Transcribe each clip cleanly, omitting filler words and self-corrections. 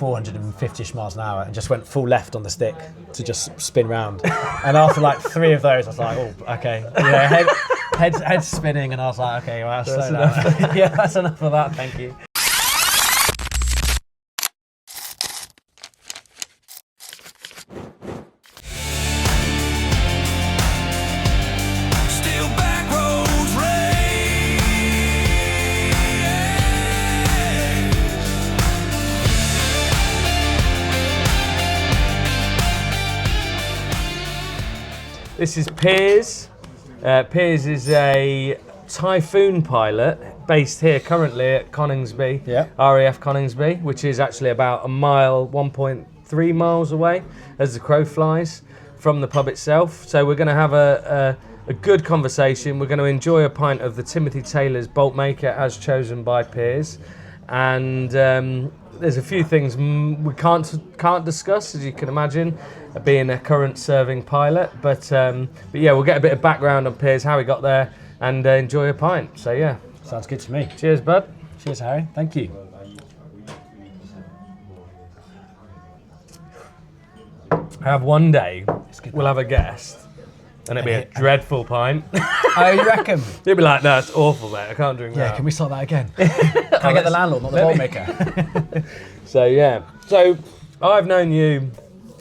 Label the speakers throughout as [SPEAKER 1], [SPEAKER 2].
[SPEAKER 1] 450 miles an hour and just went full left on the stick to just spin round. And after like 3 of those, I was like, oh, okay. Head spinning, and I was like, okay, well, that's enough. Yeah, that's enough of that, thank you.
[SPEAKER 2] This is Piers. Piers is a Typhoon pilot based here currently at Coningsby, RAF Coningsby, which is actually about 1.3 miles away as the crow flies from the pub itself. So we're going to have a good conversation. We're going to enjoy a pint of the Timothy Taylor's Bolt Maker as chosen by Piers. And there's a few things we can't discuss, as you can imagine, being a current serving pilot. But yeah, we'll get a bit of background on Piers, how he got there, and enjoy a pint. So yeah.
[SPEAKER 1] Sounds good to me.
[SPEAKER 2] Cheers, bud.
[SPEAKER 1] Cheers, Harry. Thank you.
[SPEAKER 2] I have one day, we'll have a guest, and it'll be a dreadful pint.
[SPEAKER 1] Oh, you reckon?
[SPEAKER 2] You'll be like, no, it's awful, mate. I can't drink that.
[SPEAKER 1] Yeah, can we start that again? Can I get the landlord, not the bolt maker?
[SPEAKER 2] So yeah. So I've known you,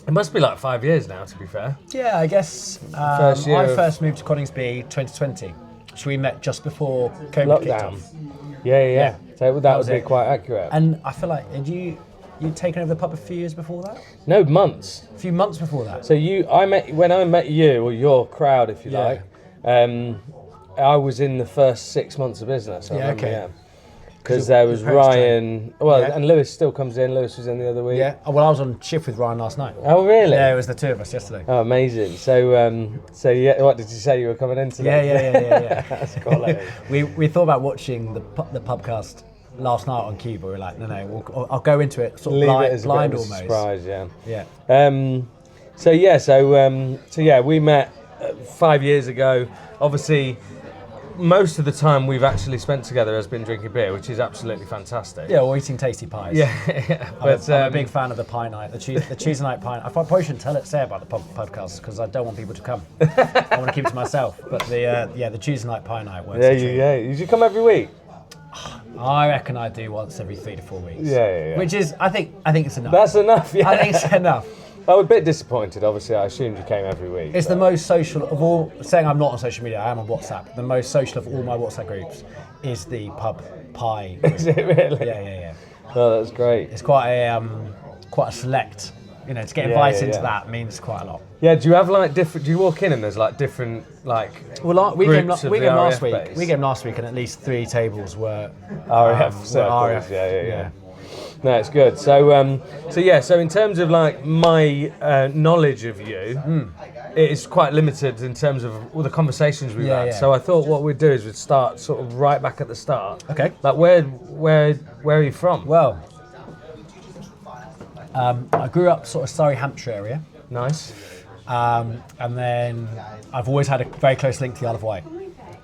[SPEAKER 2] it must be like 5 years now, to be fair.
[SPEAKER 1] Yeah, I guess I first moved to Coningsby 2020. So we met just before COVID kicked off.
[SPEAKER 2] Yeah. So that would be quite accurate.
[SPEAKER 1] And I feel like, you'd taken over the pub a few years before that?
[SPEAKER 2] No, months.
[SPEAKER 1] A few months before that.
[SPEAKER 2] So when I met you, or your crowd, if you like, I was in the first 6 months of business. I remember, because there was Ryan, and Lewis still comes in. Lewis was in the other week.
[SPEAKER 1] Yeah, well, I was on shift with Ryan last night.
[SPEAKER 2] Oh, really?
[SPEAKER 1] Yeah, it was the two of us yesterday.
[SPEAKER 2] Oh, amazing. So, yeah, what did you say you were coming into?
[SPEAKER 1] Yeah.
[SPEAKER 2] That's quality.
[SPEAKER 1] we thought about watching the Pubcast last night on Cube, but we were like, no, I'll go into it sort of blind almost.
[SPEAKER 2] Surprise, yeah. So we met 5 years ago. Obviously, most of the time we've actually spent together has been drinking beer, which is absolutely fantastic.
[SPEAKER 1] Yeah, or eating tasty pies.
[SPEAKER 2] Yeah.
[SPEAKER 1] But I'm a big fan of the pie night, the Tuesday night pie. I probably shouldn't say about the podcast because I don't want people to come. I want to keep it to myself. But the Tuesday night pie night works.
[SPEAKER 2] Yeah. You should come every week.
[SPEAKER 1] I reckon I do once every 3 to 4 weeks.
[SPEAKER 2] Yeah.
[SPEAKER 1] Which is, I think it's enough.
[SPEAKER 2] That's enough. Yeah.
[SPEAKER 1] I think it's enough.
[SPEAKER 2] I was a bit disappointed, obviously. I assumed you came every week.
[SPEAKER 1] It's the most social of all, saying I'm not on social media, I am on WhatsApp. The most social of all my WhatsApp groups is the pub pie group.
[SPEAKER 2] Is it really?
[SPEAKER 1] Yeah.
[SPEAKER 2] Oh, that's great.
[SPEAKER 1] It's quite a select, to get invited into that means quite a lot.
[SPEAKER 2] Yeah, do you have do you walk in and there's different
[SPEAKER 1] we came last week and at least 3 tables were
[SPEAKER 2] RAF circles. Yeah. No, it's good. So in terms of my knowledge of you, it is quite limited in terms of all the conversations we've had. So I thought what we'd do is we'd start sort of right back at the start.
[SPEAKER 1] Okay.
[SPEAKER 2] Where are you from?
[SPEAKER 1] Well, I grew up sort of Surrey, Hampshire area.
[SPEAKER 2] Nice.
[SPEAKER 1] And then I've always had a very close link to the Isle of Wight.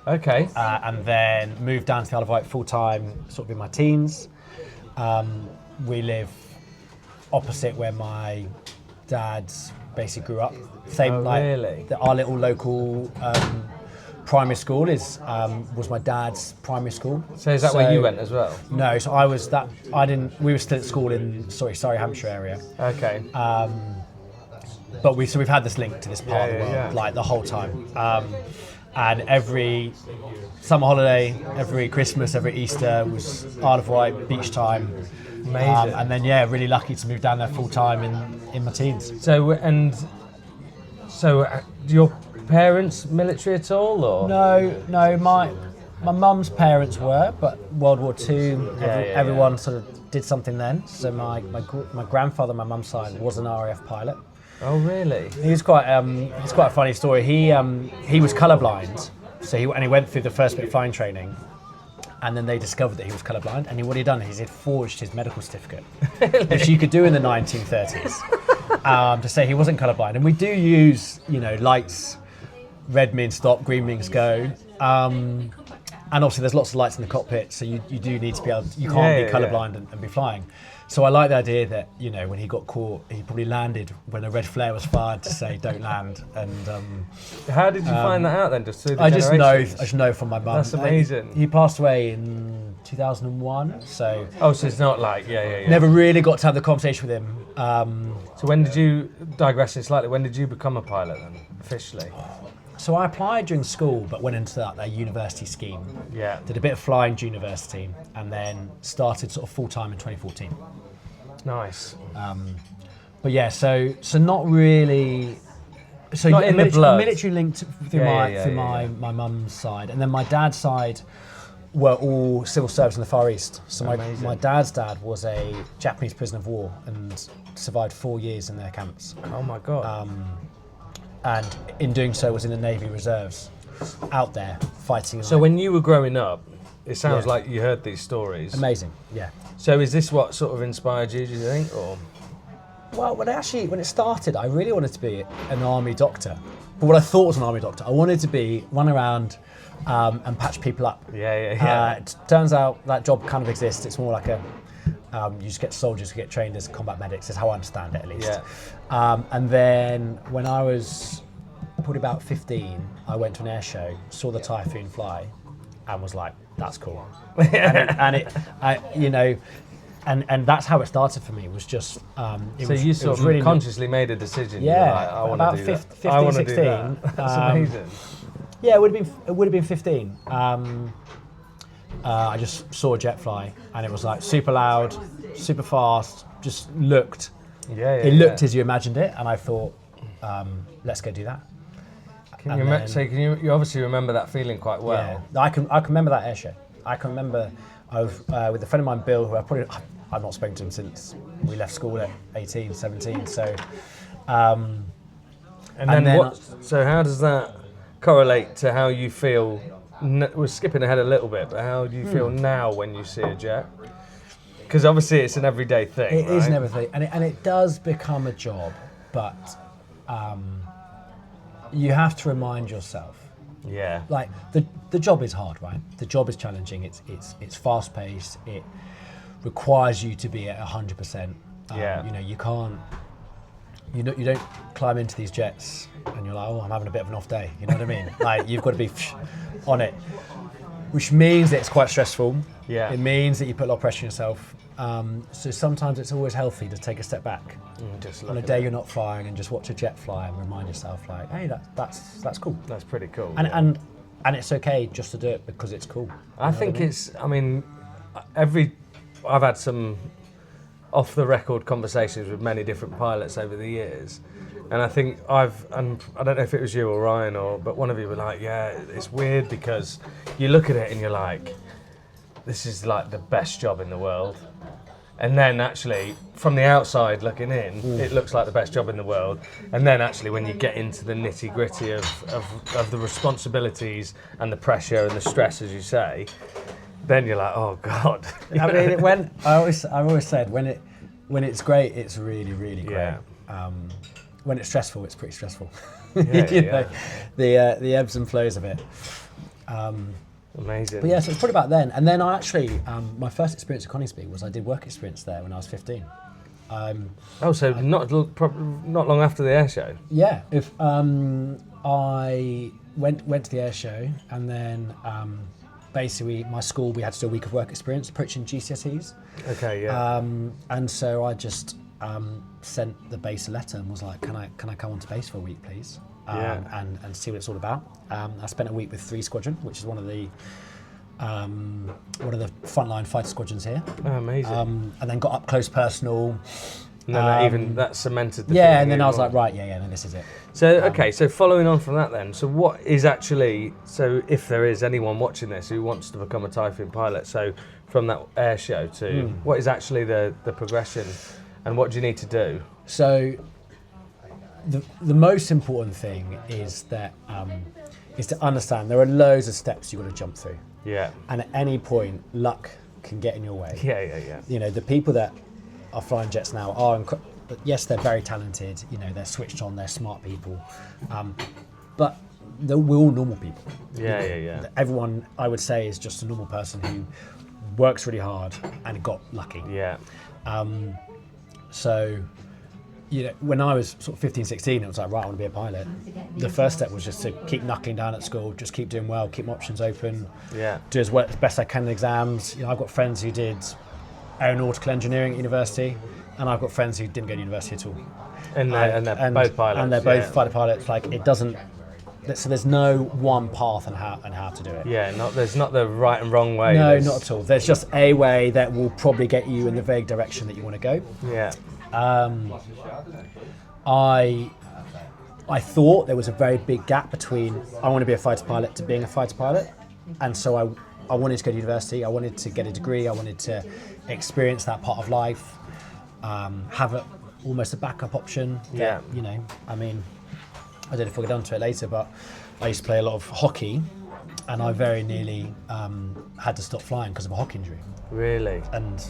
[SPEAKER 2] Okay.
[SPEAKER 1] And then moved down to the Isle of Wight full time, sort of in my teens. We live opposite where my dad basically grew up.
[SPEAKER 2] Really?
[SPEAKER 1] Our little local primary school was my dad's primary school.
[SPEAKER 2] So is that where you went as well?
[SPEAKER 1] No, so we were still at school in Surrey, Hampshire area.
[SPEAKER 2] Okay.
[SPEAKER 1] But we've had this link to this part of the world the whole time. And every summer holiday, every Christmas, every Easter was Isle of Wight, beach time.
[SPEAKER 2] Amazing.
[SPEAKER 1] And then really lucky to move down there full time in my teens.
[SPEAKER 2] So your parents military at all, or?
[SPEAKER 1] No, my mum's parents were, but World War II, everyone sort of did something then. So my grandfather, my mum's side, was an RAF pilot.
[SPEAKER 2] Oh really?
[SPEAKER 1] It's quite a funny story. He was colourblind, so he went through the first bit of flying training, and then they discovered that he was colourblind. And what he'd done is he'd forged his medical certificate, which you could do in the 1930s, to say he wasn't colourblind. And we do use lights, red means stop, green means go. and obviously there's lots of lights in the cockpit, so you do need to be able to, you can't be colourblind and be flying. So I like the idea that, you know, when he got caught, he probably landed when a red flare was fired to say don't land. And
[SPEAKER 2] how did you find that out then? Just through the
[SPEAKER 1] I just know from my mum.
[SPEAKER 2] That's amazing.
[SPEAKER 1] He passed away in 2001, so
[SPEAKER 2] so it's not like
[SPEAKER 1] never really got to have the conversation with him.
[SPEAKER 2] So when did you, digressing slightly, when did you become a pilot then officially?
[SPEAKER 1] So I applied during school, but went into their university scheme.
[SPEAKER 2] Yeah.
[SPEAKER 1] Did a bit of flying to university, and then started sort of full time in 2014.
[SPEAKER 2] Nice.
[SPEAKER 1] But yeah, so not really. So
[SPEAKER 2] not in the blood.
[SPEAKER 1] Military linked through my mum's side, and then my dad's side were all civil service in the Far East. So my dad's dad was a Japanese prisoner of war and survived 4 years in their camps.
[SPEAKER 2] Oh my God.
[SPEAKER 1] And in doing so was in the Navy Reserves, out there fighting.
[SPEAKER 2] So when you were growing up, it sounds like you heard these stories.
[SPEAKER 1] Amazing, yeah.
[SPEAKER 2] So is this what sort of inspired you, do you think, or?
[SPEAKER 1] Well, when it started, I really wanted to be an army doctor. But what I thought was an army doctor, I wanted to be run around and patch people up. It turns out that job kind of exists. It's more like you just get soldiers who get trained as combat medics, is how I understand it at least.
[SPEAKER 2] Yeah.
[SPEAKER 1] And then when I was probably about 15, I went to an air show, saw the Typhoon fly, and was like, that's cool. And that's how it started for me. Was just
[SPEAKER 2] you sort of really consciously made a decision.
[SPEAKER 1] Yeah,
[SPEAKER 2] like, I want
[SPEAKER 1] about
[SPEAKER 2] to do
[SPEAKER 1] 15,
[SPEAKER 2] that.
[SPEAKER 1] 16.
[SPEAKER 2] That's amazing.
[SPEAKER 1] Yeah, it would have been 15. I just saw a jet fly, and it was like super loud, super fast. Just looked. It looked as you imagined it, and I thought, let's go do that.
[SPEAKER 2] Can you obviously remember that feeling quite well?
[SPEAKER 1] Yeah, I can remember that air show. I can remember I was with a friend of mine, Bill, who I've not spoken to him since we left school at 18, 17. So,
[SPEAKER 2] so how does that correlate to how you feel? We're skipping ahead a little bit, but how do you feel now when you see a jet? Because obviously it's an everyday thing.
[SPEAKER 1] It is an everyday, and it does become a job, but you have to remind yourself.
[SPEAKER 2] Yeah.
[SPEAKER 1] Like the job is hard, right? The job is challenging. It's fast paced. It requires you to be at 100%. You know, you can't. You don't climb into these jets and you're like, oh, I'm having a bit of an off day. You know what I mean? Like, you've got to be on it, which means that it's quite stressful.
[SPEAKER 2] Yeah.
[SPEAKER 1] It means that you put a lot of pressure on yourself. So sometimes it's always healthy to take a step back.
[SPEAKER 2] Just
[SPEAKER 1] on a day you're not flying, and just watch a jet fly and remind yourself, like, hey, that's cool.
[SPEAKER 2] That's pretty cool.
[SPEAKER 1] And it's okay just to do it because it's cool.
[SPEAKER 2] I think it's. I mean, I've had some off the record conversations with many different pilots over the years, and I think and I don't know if it was you or Ryan but one of you were like, yeah, it's weird because you look at it and you're like, this is like the best job in the world. And then actually, from the outside looking in, it looks like the best job in the world. And then actually, when you get into the nitty gritty of the responsibilities and the pressure and the stress, as you say, then you're like, oh God.
[SPEAKER 1] I mean, I've always said when it's great, it's really, really great.
[SPEAKER 2] Yeah.
[SPEAKER 1] When it's stressful, it's pretty stressful.
[SPEAKER 2] Yeah,
[SPEAKER 1] the ebbs and flows of it.
[SPEAKER 2] Amazing.
[SPEAKER 1] But yeah, so it's probably about then. And then I actually, my first experience at Coningsby was I did work experience there when I was 15.
[SPEAKER 2] So not long after the air show?
[SPEAKER 1] Yeah. I went to the air show, and then basically my school, we had to do a week of work experience approaching GCSEs.
[SPEAKER 2] Okay, yeah.
[SPEAKER 1] And so I just sent the base a letter and was like, can I come onto base for a week, please? And see what it's all about. I spent a week with 3 Squadron, which is one of the frontline fighter squadrons here.
[SPEAKER 2] Oh, amazing.
[SPEAKER 1] And then got up close personal.
[SPEAKER 2] And then that cemented the
[SPEAKER 1] yeah, and then I was like, right, then this is it.
[SPEAKER 2] So, so following on from that then, so what is actually, so if there is anyone watching this who wants to become a Typhoon pilot, so from that air show to, what is actually the progression and what do you need to do?
[SPEAKER 1] So, the most important thing is that is to understand there are loads of steps you've got to jump through.
[SPEAKER 2] Yeah.
[SPEAKER 1] And at any point, luck can get in your way.
[SPEAKER 2] Yeah.
[SPEAKER 1] You know, the people that are flying jets now are but yes, they're very talented. You know, they're switched on, they're smart people. But we're all normal people.
[SPEAKER 2] Yeah.
[SPEAKER 1] Everyone, I would say, is just a normal person who works really hard and got lucky.
[SPEAKER 2] Yeah.
[SPEAKER 1] So, when I was sort of 15, 16, it was like, right, I want to be a pilot. The first step was just to keep knuckling down at school, just keep doing well, keep my options open, do as best I can in exams. I've got friends who did aeronautical engineering at university, and I've got friends who didn't go to university at all.
[SPEAKER 2] And they're both pilots.
[SPEAKER 1] And they're both fighter pilots. Like, it doesn't. So there's no one path on how to do it.
[SPEAKER 2] Yeah, there's not the right and wrong way.
[SPEAKER 1] No, not at all. There's just a way that will probably get you in the vague direction that you want to go.
[SPEAKER 2] Yeah.
[SPEAKER 1] I thought there was a very big gap between I want to be a fighter pilot to being a fighter pilot, and so I wanted to go to university. I wanted to get a degree. I wanted to experience that part of life, have almost a backup option. That, I mean, I don't know if we'll get onto it later, but I used to play a lot of hockey, and I very nearly had to stop flying because of a hockey injury.
[SPEAKER 2] Really?
[SPEAKER 1] And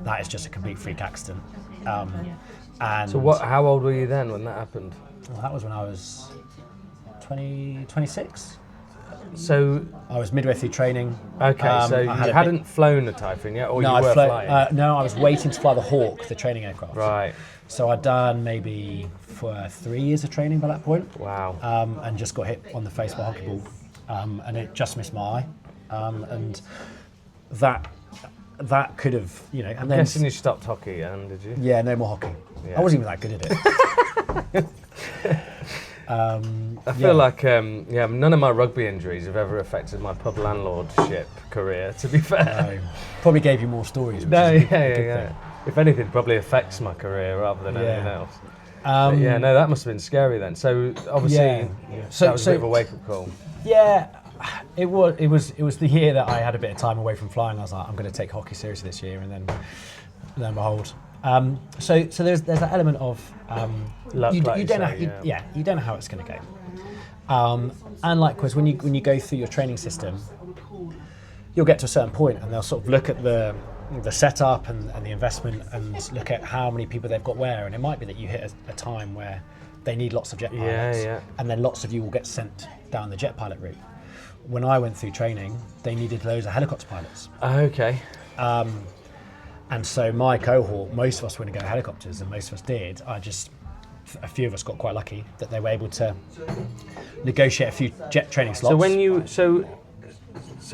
[SPEAKER 1] that is just a complete freak accident. And
[SPEAKER 2] so how old were you then when that happened?
[SPEAKER 1] Well, that was when I was 26.
[SPEAKER 2] So
[SPEAKER 1] I was midway through training.
[SPEAKER 2] Okay, so you hadn't flown a Typhoon yet, or you were flying?
[SPEAKER 1] No, I was waiting to fly the Hawk, the training aircraft.
[SPEAKER 2] Right.
[SPEAKER 1] So I'd done maybe for 3 years of training by that point.
[SPEAKER 2] Wow.
[SPEAKER 1] And just got hit on the face by a hockey ball, and it just missed my eye, and that could have, and then.
[SPEAKER 2] I'm guessing you stopped hockey, and did you?
[SPEAKER 1] Yeah, no more hockey. Yeah. I wasn't even that good at it.
[SPEAKER 2] I feel like none of my rugby injuries have ever affected my pub landlordship career, to be fair.
[SPEAKER 1] Probably gave you more stories.
[SPEAKER 2] Yeah. If anything, probably affects my career rather than anything else. That must have been scary then. So obviously, that was a bit of a wake-up call. Yeah,
[SPEAKER 1] it was the year that I had a bit of time away from flying. I was like, I'm going to take hockey seriously this year, and then lo and behold. So there's that element of
[SPEAKER 2] luck,
[SPEAKER 1] you don't know, you don't know how it's going to go. And likewise, when you go through your training system, you'll get to a certain point, and they'll sort of look at the setup and the investment, and look at how many people they've got where, and it might be that you hit a time where they need lots of jet pilots, and then lots of you will get sent down the jet pilot route. When I went through training, they needed loads of helicopter pilots.
[SPEAKER 2] Okay.
[SPEAKER 1] And so my cohort, most of us were going to go helicopters, and most of us did. A few of us got quite lucky that they were able to negotiate a few jet training slots.
[SPEAKER 2] So when you, so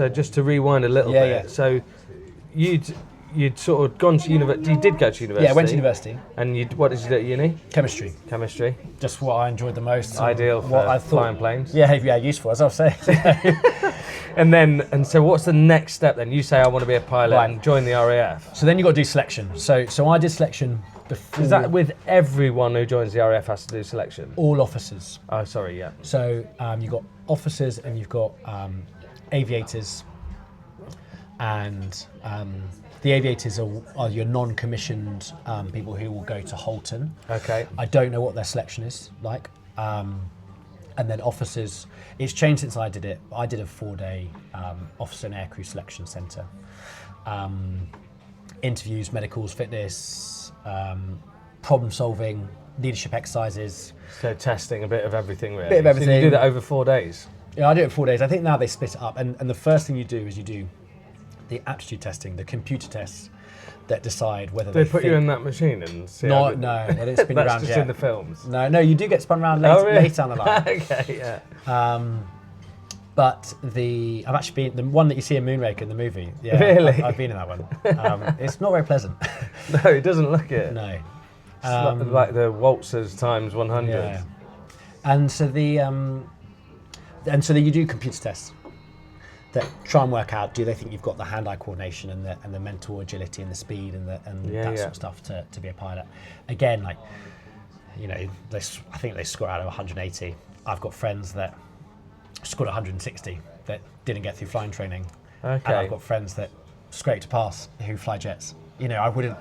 [SPEAKER 2] just to rewind a little bit, so you'd sort of gone to university, you did go to university?
[SPEAKER 1] Yeah, I went to university.
[SPEAKER 2] And what did you do at uni?
[SPEAKER 1] Chemistry. Just what I enjoyed the most.
[SPEAKER 2] Ideal for flying planes.
[SPEAKER 1] Yeah, useful, as I was saying.
[SPEAKER 2] And so what's the next step then? You say I want to be a pilot and join the RAF.
[SPEAKER 1] So then you've got to do selection. So I did selection before.
[SPEAKER 2] Is that with everyone who joins the RAF has to do selection?
[SPEAKER 1] All officers.
[SPEAKER 2] Oh, sorry, yeah.
[SPEAKER 1] So you've got officers and you've got aviators, and the aviators are your non-commissioned people who will go to Holton.
[SPEAKER 2] Okay.
[SPEAKER 1] I don't know what their selection is like. And then officers, it's changed since I did it. I did a 4-day officer and aircrew selection centre. Interviews, medicals, fitness, problem solving, leadership exercises.
[SPEAKER 2] So testing a bit of everything really.
[SPEAKER 1] Bit of everything.
[SPEAKER 2] So you do that over 4 days?
[SPEAKER 1] Yeah, I do it 4 days. I think now they split it up. And the first thing you do is you do the aptitude testing, the computer tests that decide whether
[SPEAKER 2] they put you in that machine and see.
[SPEAKER 1] No, they didn't spin you around
[SPEAKER 2] That's just
[SPEAKER 1] yet.
[SPEAKER 2] In the films.
[SPEAKER 1] No, you do get spun around later down the line.
[SPEAKER 2] Okay, yeah.
[SPEAKER 1] But I've actually been the one that you see in Moonraker in the movie. Yeah,
[SPEAKER 2] really?
[SPEAKER 1] I've been in that one. It's not very pleasant.
[SPEAKER 2] No, it doesn't look it.
[SPEAKER 1] No.
[SPEAKER 2] It's like the waltzers times 100.
[SPEAKER 1] Yeah. And so then you do computer tests that try and work out, do they think you've got the hand-eye coordination and the mental agility and the speed and that sort of stuff to be a pilot. Again, I think they score out of 180. I've got friends that scored 160 that didn't get through flying training.
[SPEAKER 2] Okay.
[SPEAKER 1] And I've got friends that scraped to pass who fly jets. I wouldn't.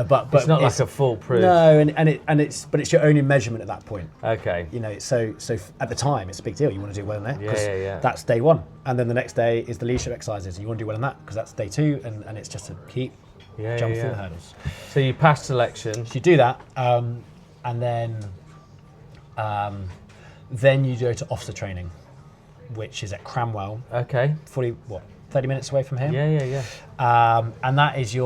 [SPEAKER 1] But
[SPEAKER 2] it's not like a foolproof.
[SPEAKER 1] No, and it's your only measurement at that point.
[SPEAKER 2] Okay.
[SPEAKER 1] So at the time it's a big deal. You want to do well in there because
[SPEAKER 2] that's
[SPEAKER 1] day one, and then the next day is the leadership exercises. And you want to do well in that because that's day two, and it's just to keep jumping through the hurdles.
[SPEAKER 2] So you pass selection.
[SPEAKER 1] So you do that, and then you go to officer training. which is at Cranwell.
[SPEAKER 2] Okay.
[SPEAKER 1] 30 minutes away from here.
[SPEAKER 2] Yeah.
[SPEAKER 1] And that is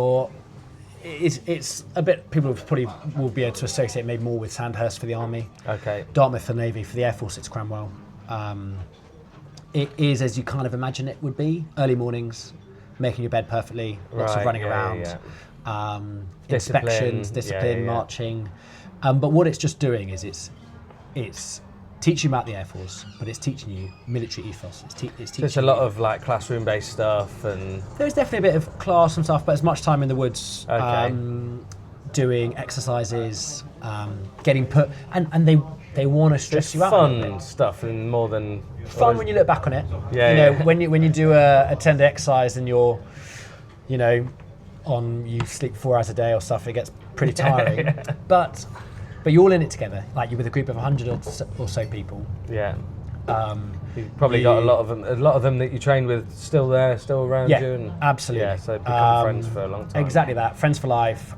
[SPEAKER 1] it's a bit, people probably will be able to associate maybe more with Sandhurst for the Army.
[SPEAKER 2] Okay.
[SPEAKER 1] Dartmouth for the Navy. For the Air Force, it's Cranwell. It is as you kind of imagine it would be. Early mornings, making your bed perfectly, lots of running around, inspections, discipline, marching. But what it's just doing is it's teaching you about the Air Force, but it's teaching you military ethos. It's teaching
[SPEAKER 2] There's a lot of like classroom-based stuff, and
[SPEAKER 1] there's definitely a bit of class and stuff, but as much time in the woods, doing exercises, getting put, and they want to stress you out.
[SPEAKER 2] Fun stuff, and more than
[SPEAKER 1] fun when you look back on it.
[SPEAKER 2] Yeah.
[SPEAKER 1] When you do a 10-day exercise and you're, you sleep 4 hours a day or stuff, it gets pretty tiring. But you're all in it together. Like you're with a group of 100 or so people.
[SPEAKER 2] Yeah. You've probably got a lot of them that you trained with still around you.
[SPEAKER 1] And absolutely.
[SPEAKER 2] Yeah, so become friends for a long time.
[SPEAKER 1] Exactly that, friends for life.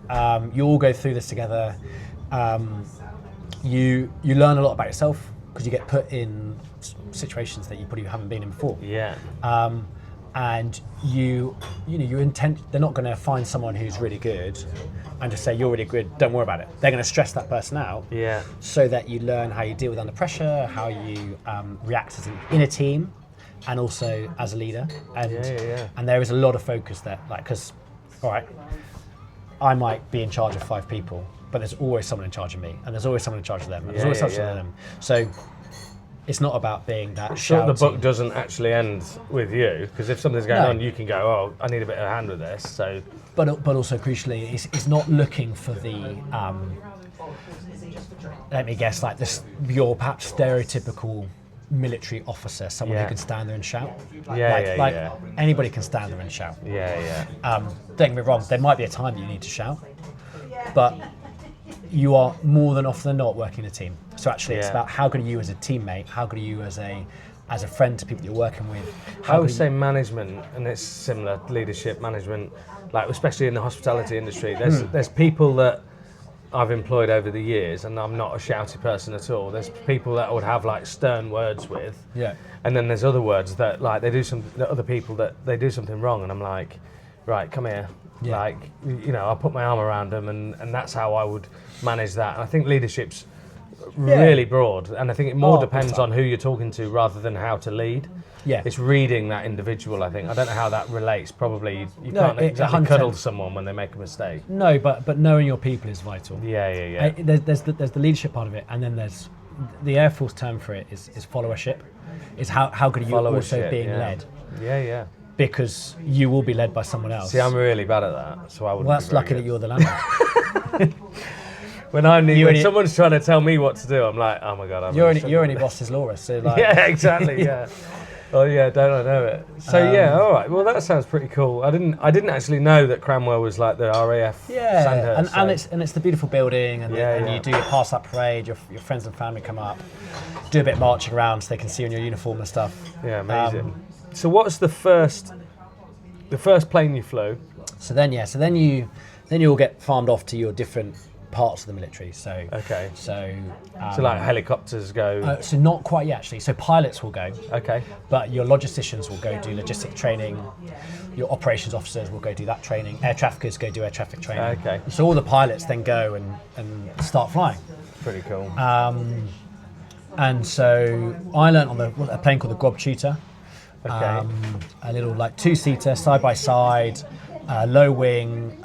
[SPEAKER 1] You all go through this together. You learn a lot about yourself because you get put in situations that you probably haven't been in before.
[SPEAKER 2] Yeah.
[SPEAKER 1] And you intend, they're not going to find someone who's really good and just say you're really good, don't worry about it. They're going to stress that person out.
[SPEAKER 2] Yeah.
[SPEAKER 1] So that you learn how you deal with under pressure, how you react in a team, and also as a leader. And there is a lot of focus there, like, because, all right, I might be in charge of 5 people, but there's always someone in charge of me, and there's always someone in charge of them, and there's always someone of them. So it's not about being that shouty.
[SPEAKER 2] The book doesn't actually end with you, because if something's going on, you can go, oh, I need a bit of a hand with this. So,
[SPEAKER 1] but also crucially, it's not looking for the let me guess, like this, your perhaps stereotypical military officer, someone who can stand there and shout. Anybody can stand there and shout. Don't get me wrong, there might be a time that you need to shout, but you are more than often than not working in a team. So actually it's about how good are you as a teammate, how good are you as a friend to people you're working with.
[SPEAKER 2] I would say management, and it's similar, leadership, management, like especially in the hospitality industry, there's people that I've employed over the years, and I'm not a shouty person at all. There's people that I would have like stern words with, and then there's other words that like other people that they do something wrong, and I'm like, right, come here. Like, I'll put my arm around them, and that's how I would manage that. And I think leadership's really broad, and I think it more depends on who you're talking to rather than how to lead. Yeah, it's reading that individual. I think I don't know how that relates. Probably you can't exactly cuddle someone when they make a mistake.
[SPEAKER 1] No, but knowing your people is vital.
[SPEAKER 2] Yeah.
[SPEAKER 1] There's the leadership part of it, and then there's the Air Force term for it is followership. Is how good are you also being led?
[SPEAKER 2] Yeah.
[SPEAKER 1] Because you will be led by someone else.
[SPEAKER 2] See, I'm really bad at that, so I wouldn't.
[SPEAKER 1] Well, that's lucky that you're the landlord.
[SPEAKER 2] when someone's trying to tell me what to do, I'm like, oh my god,
[SPEAKER 1] you're only boss's Laura. So like,
[SPEAKER 2] yeah, exactly, yeah. Oh yeah, don't I know it? So all right. Well, that sounds pretty cool. I didn't actually know that Cranwell was like the RAF.
[SPEAKER 1] Yeah,
[SPEAKER 2] Sandhurst,
[SPEAKER 1] and it's the beautiful building, and you do your pass up parade. Your friends and family come up, do a bit of marching around so they can see you in your uniform and stuff.
[SPEAKER 2] Yeah, amazing. So what's the first plane you flew?
[SPEAKER 1] So then you all get farmed off to your different parts of the military. So So
[SPEAKER 2] like helicopters go.
[SPEAKER 1] So not quite yet actually. So pilots will go.
[SPEAKER 2] Okay.
[SPEAKER 1] But your logisticians will go do logistic training. Your operations officers will go do that training. Air traffickers go do air traffic training.
[SPEAKER 2] Okay.
[SPEAKER 1] So all the pilots then go and start flying.
[SPEAKER 2] Pretty cool.
[SPEAKER 1] And so I learned on a plane called the Grob Tutor.
[SPEAKER 2] Okay.
[SPEAKER 1] A little like 2-seater, side by side, low wing,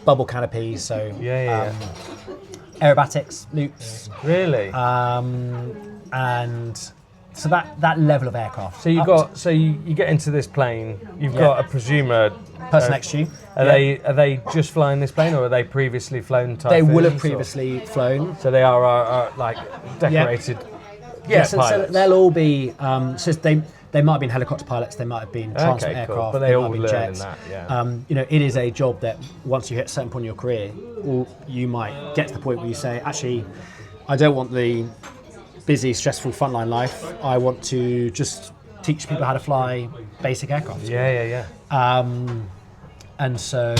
[SPEAKER 1] bubble canopies. So aerobatics, loops.
[SPEAKER 2] Really.
[SPEAKER 1] And so that level of aircraft.
[SPEAKER 2] So you get into this plane. You've got, I presume, a
[SPEAKER 1] person next to you.
[SPEAKER 2] Are they just flying this plane, or are they previously flown Typhoons?
[SPEAKER 1] They will have previously flown.
[SPEAKER 2] So they are like decorated.
[SPEAKER 1] Yeah, so they'll all be. So they might have been helicopter pilots, they might have been transport aircraft,
[SPEAKER 2] but they all
[SPEAKER 1] might have been
[SPEAKER 2] learn
[SPEAKER 1] jets.
[SPEAKER 2] In that,
[SPEAKER 1] it is a job that once you hit a certain point in your career, or you might get to the point where you say, actually, I don't want the busy, stressful frontline life. I want to just teach people how to fly basic aircraft.
[SPEAKER 2] Yeah.
[SPEAKER 1] And so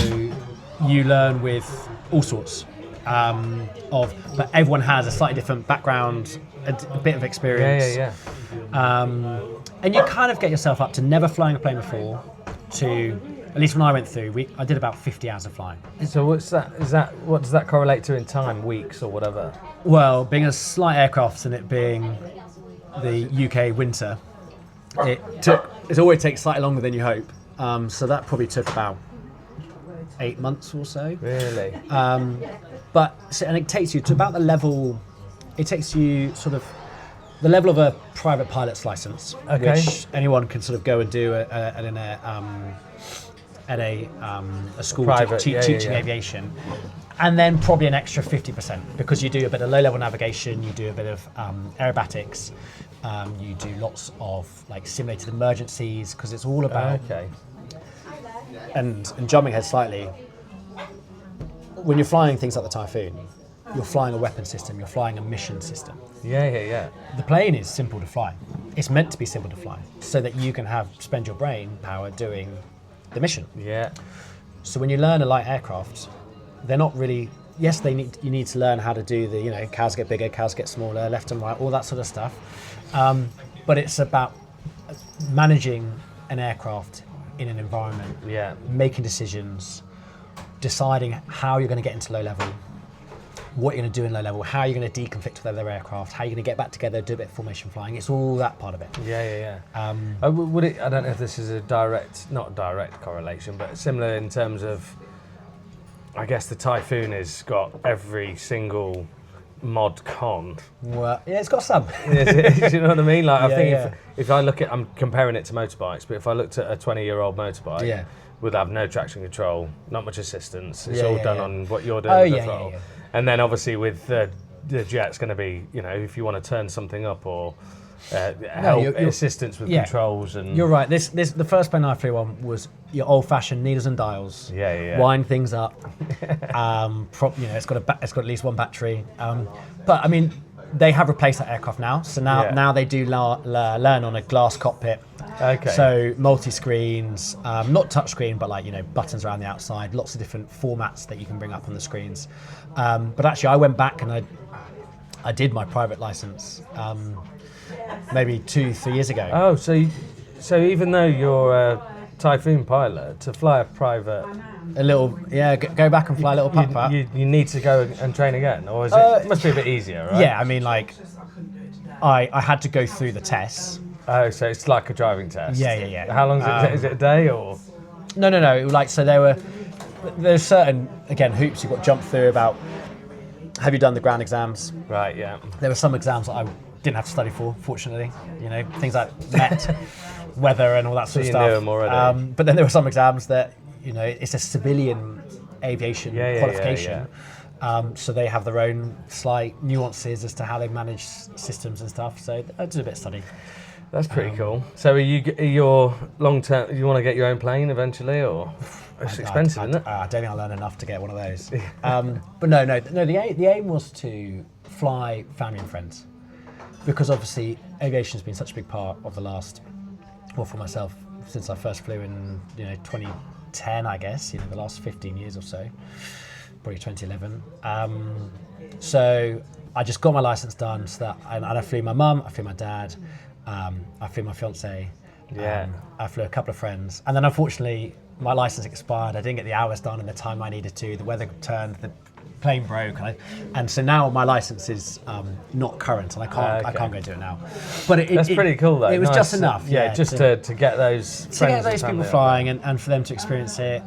[SPEAKER 1] you learn with all sorts. but everyone has a slightly different background, a bit of experience. And you kind of get yourself up to never flying a plane before, to, at least when I went through, I did about 50 hours of flying.
[SPEAKER 2] So what does that correlate to in time, weeks or whatever?
[SPEAKER 1] Well, being a slight aircraft and it being the UK winter, it always takes slightly longer than you hope. So that probably took about 8 months or so.
[SPEAKER 2] Really?
[SPEAKER 1] And it takes you to about the level. It takes you sort of the level of a private pilot's license, which anyone can sort of go and do at a school teaching aviation, and then probably an extra 50% because you do a bit of low-level navigation, you do a bit of aerobatics, you do lots of like simulated emergencies because it's all about. And jumping ahead slightly, when you're flying things like the Typhoon, you're flying a weapon system, you're flying a mission system.
[SPEAKER 2] Yeah.
[SPEAKER 1] The plane is simple to fly. It's meant to be simple to fly so that you can spend your brain power doing the mission.
[SPEAKER 2] Yeah.
[SPEAKER 1] So when you learn a light aircraft, they're not really, yes, you need to learn how to do the, cows get bigger, cows get smaller, left and right, all that sort of stuff. But it's about managing an aircraft in an environment, making decisions, deciding how you're going to get into low level, what you're going to do in low level, how you're going to deconflict with other aircraft, how you're going to get back together, do a bit of formation flying. It's all that part of it.
[SPEAKER 2] Would it? I don't know if this is not direct correlation, but similar in terms of, I guess the Typhoon has got every single mod con.
[SPEAKER 1] Well, yeah, it's got some.
[SPEAKER 2] Do you know what I mean? Like, I think if I look at, I'm comparing it to motorbikes, but if I looked at a 20-year-old motorbike, would have no traction control, not much assistance. It's all done on what you're doing with the throttle. And then obviously with the jet's going to be, if you want to turn something up or assistance with controls and.
[SPEAKER 1] You're right. This the first plane I flew on was your old-fashioned needles and dials. Wind things up. It's got at least one battery. But I mean, they have replaced that aircraft now. So now they do learn on a glass cockpit.
[SPEAKER 2] Okay.
[SPEAKER 1] So multi-screens, not touchscreen, but buttons around the outside. Lots of different formats that you can bring up on the screens. But actually, I went back and I did my private license maybe 2-3 years ago.
[SPEAKER 2] Oh, so even though you're a Typhoon pilot, to fly a private,
[SPEAKER 1] go back and fly a little putt.
[SPEAKER 2] You need to go and train again, or is it must be a bit easier, right?
[SPEAKER 1] Yeah, I mean, I had to go through the tests.
[SPEAKER 2] Oh, so it's like a driving test.
[SPEAKER 1] Yeah.
[SPEAKER 2] How long is it? Is it a day or?
[SPEAKER 1] No. So there's certain hoops you've got to jump through about. Have you done the ground exams?
[SPEAKER 2] Right. Yeah.
[SPEAKER 1] There were some exams that I didn't have to study for, fortunately. Things like Met, weather, and all that sort of stuff.
[SPEAKER 2] You knew them already.
[SPEAKER 1] But then there were some exams that it's a civilian aviation qualification. So they have their own slight nuances as to how they manage systems and stuff. So I did a bit of study.
[SPEAKER 2] That's pretty cool. So are you long term? You want to get your own plane eventually, or it's expensive, isn't it?
[SPEAKER 1] I don't think I'll earn enough to get one of those. But no. The aim was to fly family and friends, because obviously aviation has been such a big part of the last, for myself, since I first flew in 2010, I guess. The last 15 years or so, probably 2011. So I just got my license done, so that and I flew my mum, I flew my dad. I flew my fiance. I flew a couple of friends, and then unfortunately my license expired. I didn't get the hours done in the time I needed to. The weather turned, the plane broke, and so now my license is not current, and I can't go do it now. But
[SPEAKER 2] that's pretty cool, though.
[SPEAKER 1] It was just enough,
[SPEAKER 2] just to get those
[SPEAKER 1] people flying and for them to experience it.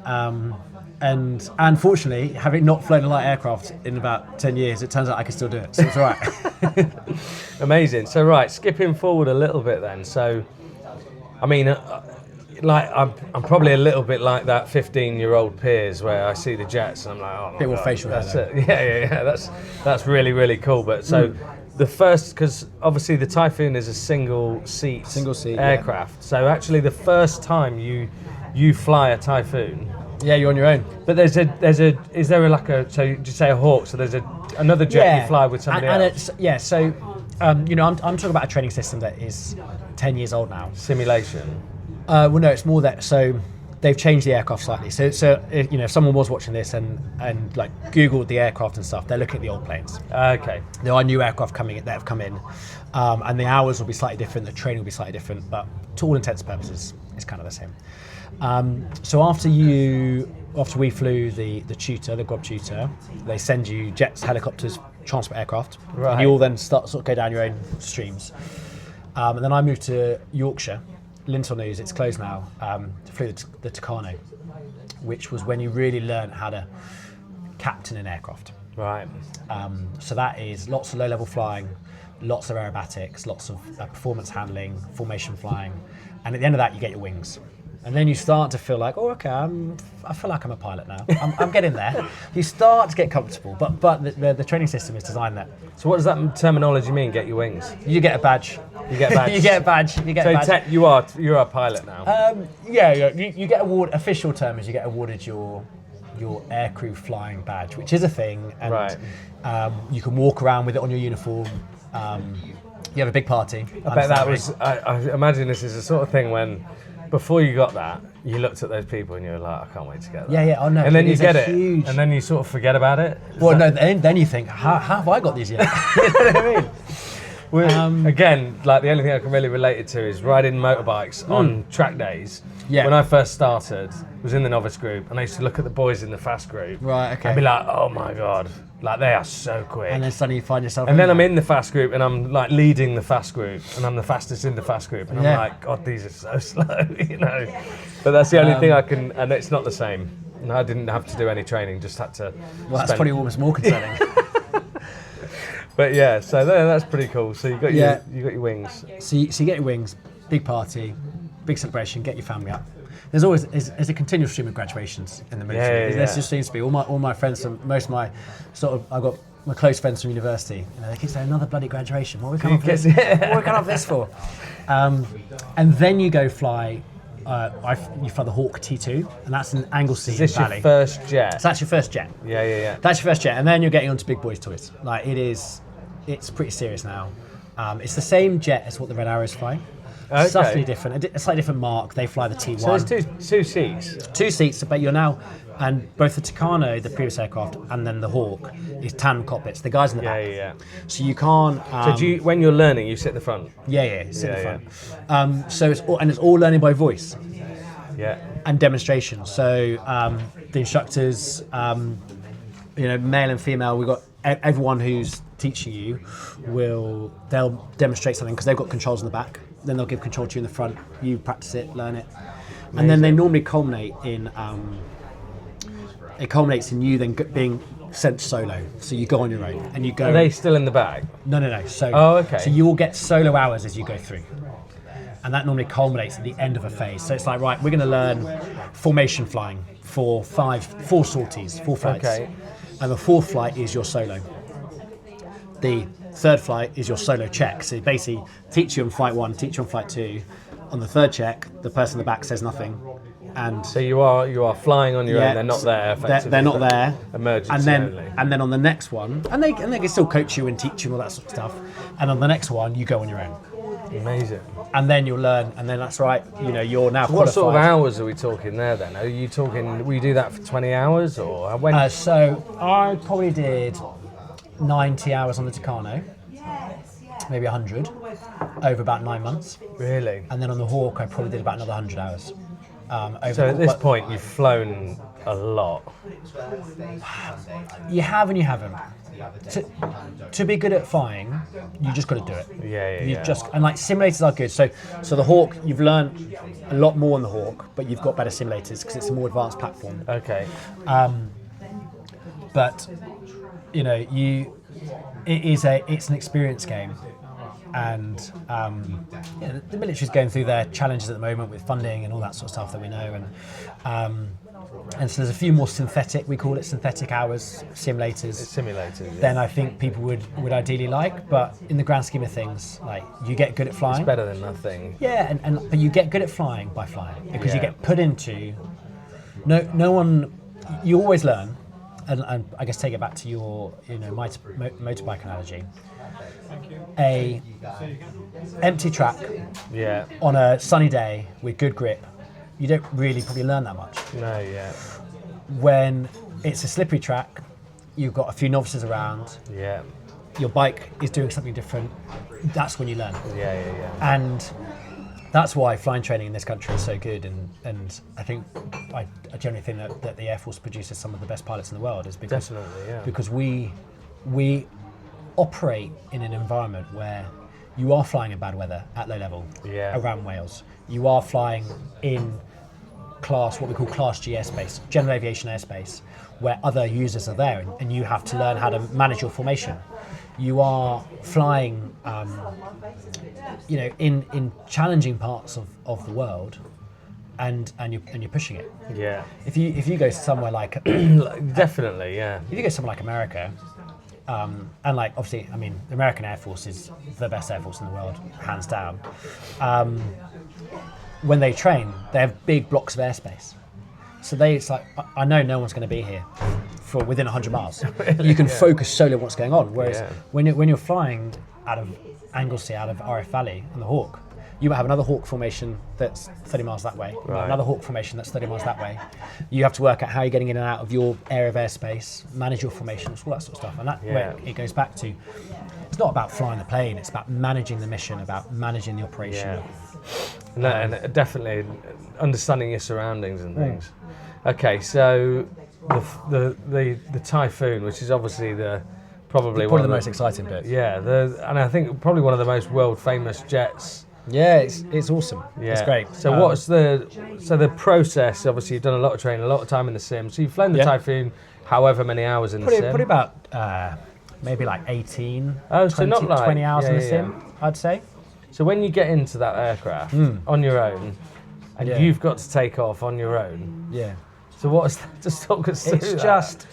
[SPEAKER 1] And unfortunately, having not flown a light aircraft in about 10 years, it turns out I can still do it, so it's all right.
[SPEAKER 2] Amazing. So, right, skipping forward a little bit then. So, I mean, I'm probably a little bit like that 15-year-old Piers where I see the jets and I'm like, oh my
[SPEAKER 1] bit more
[SPEAKER 2] God,
[SPEAKER 1] facial hair.
[SPEAKER 2] That's it. Yeah. That's really, really cool. But so the first, because obviously the Typhoon is a single seat aircraft. Yeah. So actually the first time you fly a Typhoon.
[SPEAKER 1] Yeah, you're on your own.
[SPEAKER 2] But is there so did you say a Hawk? So there's another jet you fly with somebody else?
[SPEAKER 1] So I'm talking about a training system that is 10 years old now.
[SPEAKER 2] Simulation?
[SPEAKER 1] Well, no, it's more that, so they've changed the aircraft slightly. So if someone was watching this and like Googled the aircraft and stuff, they're looking at the old planes.
[SPEAKER 2] Okay.
[SPEAKER 1] There are new aircraft that have come in, and the hours will be slightly different. The training will be slightly different, but to all intents and purposes, it's kind of the same. So after we flew the tutor, the Grob tutor, they send you jets, helicopters, transport aircraft.
[SPEAKER 2] Right.
[SPEAKER 1] And you all then go down your own streams. And then I moved to Yorkshire. Lintel News, it's closed now, to flew the Tucano, which was when you really learned how to captain an aircraft.
[SPEAKER 2] Right.
[SPEAKER 1] So that is lots of low-level flying, lots of aerobatics, lots of performance handling, formation flying, and at the end of that you get your wings. And then you start to feel like, oh, okay, I feel like I'm a pilot now. I'm getting there. You start to get comfortable, but the training system is designed that.
[SPEAKER 2] So what does that terminology mean, get your wings?
[SPEAKER 1] You get a badge.
[SPEAKER 2] You get a badge.
[SPEAKER 1] You get a badge. You get a badge.
[SPEAKER 2] You're a pilot now.
[SPEAKER 1] You get awarded. Official term is you get awarded your aircrew flying badge, which is a thing, and
[SPEAKER 2] right.
[SPEAKER 1] You can walk around with it on your uniform. You have a big party.
[SPEAKER 2] I bet that was. I imagine this is the sort of thing when, before you got that, you looked at those people and you were like, I can't wait to get that.
[SPEAKER 1] Yeah. Oh no.
[SPEAKER 2] And then you get it, and then you sort of forget about it.
[SPEAKER 1] Then you think, how have I got these yet? You know what I mean?
[SPEAKER 2] Again, like the only thing I can really relate it to is riding motorbikes on track days.
[SPEAKER 1] Yeah.
[SPEAKER 2] When I first started, was in the novice group, and I used to look at the boys in the fast group.
[SPEAKER 1] Right. Okay.
[SPEAKER 2] And be like, oh my god, like they are so quick.
[SPEAKER 1] And then suddenly you find yourself.
[SPEAKER 2] And then I'm in the fast group, and I'm like leading the fast group, and I'm the fastest in the fast group, and I'm like, God, these are so slow, you know. But that's the only thing I can, and it's not the same. And I didn't have to do any training, just had to.
[SPEAKER 1] Well, that's probably almost more concerning.
[SPEAKER 2] But yeah, so that's pretty cool. So you got your wings.
[SPEAKER 1] So you get your wings, big party, big celebration, get your family up. There's always there's a continual stream of graduations in the military. There just seems to be all my friends from most of my I've got my close friends from university. You know, they keep saying another bloody graduation. What are we coming up for this? What are we coming up for this for? And then you go fly. You fly the Hawk T2, and that's an Anglesey Valley.
[SPEAKER 2] Is this your first jet?
[SPEAKER 1] So that's your first jet.
[SPEAKER 2] Yeah.
[SPEAKER 1] That's your first jet, and then you're getting onto big boys' toys. Like it's pretty serious now. It's the same jet as what the Red Arrows fly.
[SPEAKER 2] Okay.
[SPEAKER 1] Subtly different, a slightly different mark. They fly the T1.
[SPEAKER 2] So there's two seats.
[SPEAKER 1] Two seats, but you're now, and both the Tucano, the previous aircraft, and then the Hawk is tandem cockpits. The guys in the back.
[SPEAKER 2] Yeah.
[SPEAKER 1] So you can't.
[SPEAKER 2] So when you're learning, you sit in the front.
[SPEAKER 1] Yeah, sit in the front. So it's all learning by voice.
[SPEAKER 2] Yeah.
[SPEAKER 1] And demonstration. So the instructors, male and female, we've got everyone who's teaching you they'll demonstrate something because they've got controls in the back. Then they'll give control to you in the front. You practice it, learn it, and then they normally culminate in you then being sent solo. So you go on your own and you go.
[SPEAKER 2] Are they still in the bag?
[SPEAKER 1] No. So
[SPEAKER 2] okay.
[SPEAKER 1] So you will get solo hours as you go through. And that normally culminates at the end of a phase. So it's like, right, we're going to learn formation flying for four sorties, 4 flights. Okay. And the fourth flight is your solo. The third flight is your solo check. So basically, teach you on flight 1, teach you on flight 2. On the third check, the person in the back says nothing. And
[SPEAKER 2] so you are flying on your own. They're not there.
[SPEAKER 1] They're not there.
[SPEAKER 2] Emergency only.
[SPEAKER 1] And then on the next one, and they can still coach you and teach you all that sort of stuff. And on the next one, you go on your own.
[SPEAKER 2] Amazing.
[SPEAKER 1] And then you'll learn, and then that's right. You're now qualified.
[SPEAKER 2] What sort of hours are we talking there then? Are you talking? Will you do that for 20 hours or when?
[SPEAKER 1] So I probably did 90 hours on the Tucano, maybe 100, over about 9 months.
[SPEAKER 2] Really?
[SPEAKER 1] And then on the Hawk, I probably did about another 100 hours.
[SPEAKER 2] So at this point, you've flown a lot.
[SPEAKER 1] You have and you haven't. To be good at flying, you just got to do it.
[SPEAKER 2] Yeah.
[SPEAKER 1] And like simulators are good. So the Hawk, you've learned a lot more on the Hawk, but you've got better simulators because it's a more advanced platform.
[SPEAKER 2] Okay.
[SPEAKER 1] But it's an experience game, and the military's going through their challenges at the moment with funding and all that sort of stuff that we know, and so there's a few more we call it synthetic hours simulators. Then I think people would ideally like, but in the grand scheme of things, like you get good at flying.
[SPEAKER 2] It's better than nothing.
[SPEAKER 1] Yeah, but you get good at flying by flying because you get put into. No one. You always learn, and I guess take it back to your motorbike analogy. A empty track on a sunny day with good grip. you don't really probably learn that much.
[SPEAKER 2] No, yeah.
[SPEAKER 1] When it's a slippery track, you've got a few novices around.
[SPEAKER 2] Yeah.
[SPEAKER 1] Your bike is doing something different. That's when you learn.
[SPEAKER 2] Yeah.
[SPEAKER 1] And that's why flying training in this country is so good. And I think I generally think that the Air Force produces some of the best pilots in the world, is because
[SPEAKER 2] Definitely, yeah.
[SPEAKER 1] because we operate in an environment where you are flying in bad weather at low level around Wales. You are flying in what we call Class G airspace, general aviation airspace, where other users are there, and you have to learn how to manage your formation. You are flying, in challenging parts of the world, and you're pushing it.
[SPEAKER 2] Yeah.
[SPEAKER 1] If you go somewhere like
[SPEAKER 2] definitely, yeah.
[SPEAKER 1] If you go somewhere like America, and like obviously, I mean, the American Air Force is the best Air Force in the world, hands down. When they train, they have big blocks of airspace. So it's like, I know no one's going to be here for within 100 miles.
[SPEAKER 2] Really?
[SPEAKER 1] You can focus solely on what's going on. Whereas when you're flying out of Anglesey, out of RF Valley and the Hawk, you might have another Hawk formation that's 30 miles that way, another Hawk formation that's 30 miles that way. You have to work out how you're getting in and out of your area of airspace, manage your formations, all that sort of stuff. And that way it goes back to, it's not about flying the plane, it's about managing the mission, about managing the operation.
[SPEAKER 2] Yeah. And definitely understanding your surroundings and things. Okay, so the Typhoon, which is obviously probably
[SPEAKER 1] the most exciting bit.
[SPEAKER 2] Yeah, and I think probably one of the most world famous jets.
[SPEAKER 1] Yeah, it's awesome. Yeah. It's great.
[SPEAKER 2] So what's the process? Obviously, you've done a lot of training, a lot of time in the sim. So you've flown the Typhoon, however many hours in the sim.
[SPEAKER 1] Probably about maybe like 18,
[SPEAKER 2] so
[SPEAKER 1] 20,
[SPEAKER 2] not like
[SPEAKER 1] 20 hours in the sim, I'd say.
[SPEAKER 2] So when you get into that aircraft on your own, and you've got to take off on your own.
[SPEAKER 1] Yeah.
[SPEAKER 2] So what's just talk us through
[SPEAKER 1] It's just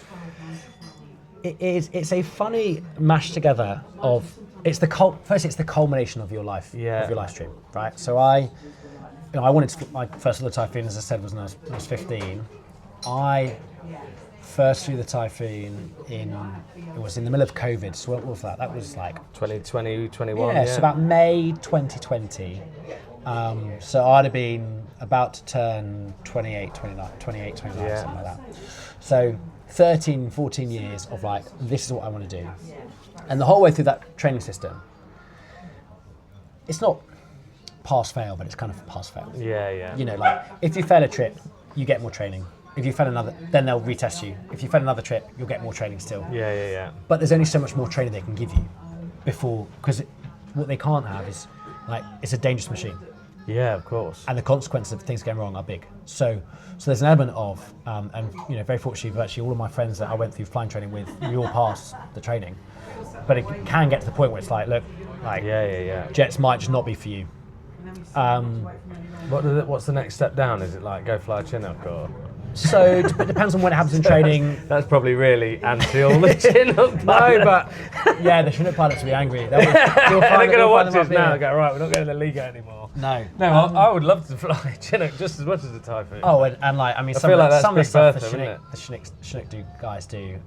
[SPEAKER 1] it's a funny mash together of it's the culmination of your life of your life stream, right? So I wanted to my first little Typhoon, as I said, was when I was 15. I first flew the Typhoon it was in the middle of COVID. So what was that? That was like
[SPEAKER 2] 2020, 21.
[SPEAKER 1] Yeah, so about May 2020. So I'd have been about to turn 28, 29, something like that. So 13, 14 years of like, this is what I want to do. And the whole way through that training system, it's not pass-fail, but it's kind of pass-fail.
[SPEAKER 2] Yeah.
[SPEAKER 1] You know, like, if you fail a trip, you get more training. If you fail another, then they'll retest you. If you fail another trip, you'll get more training still.
[SPEAKER 2] Yeah.
[SPEAKER 1] But there's only so much more training they can give you before, because what they can't have is, like, it's a dangerous machine.
[SPEAKER 2] Yeah, of course.
[SPEAKER 1] And the consequences of things going wrong are big. So there's an element of, and very fortunately, virtually all of my friends that I went through flying training with, we all passed the training. But it can get to the point where it's like, look, like, jets might just not be for you.
[SPEAKER 2] What's the next step down? Is it like go fly a Chinook or?
[SPEAKER 1] So it depends on when it happens in training.
[SPEAKER 2] That's probably really anti all the Chinook pilots.
[SPEAKER 1] No, but yeah, the Chinook pilots will be angry. They're
[SPEAKER 2] going to watch this now and go, right, we're not going to the Liga anymore.
[SPEAKER 1] No,
[SPEAKER 2] I would love to fly a Chinook just as much as the Typhoon.
[SPEAKER 1] Oh, and like, I mean, some of the stuff the Chinook guys do,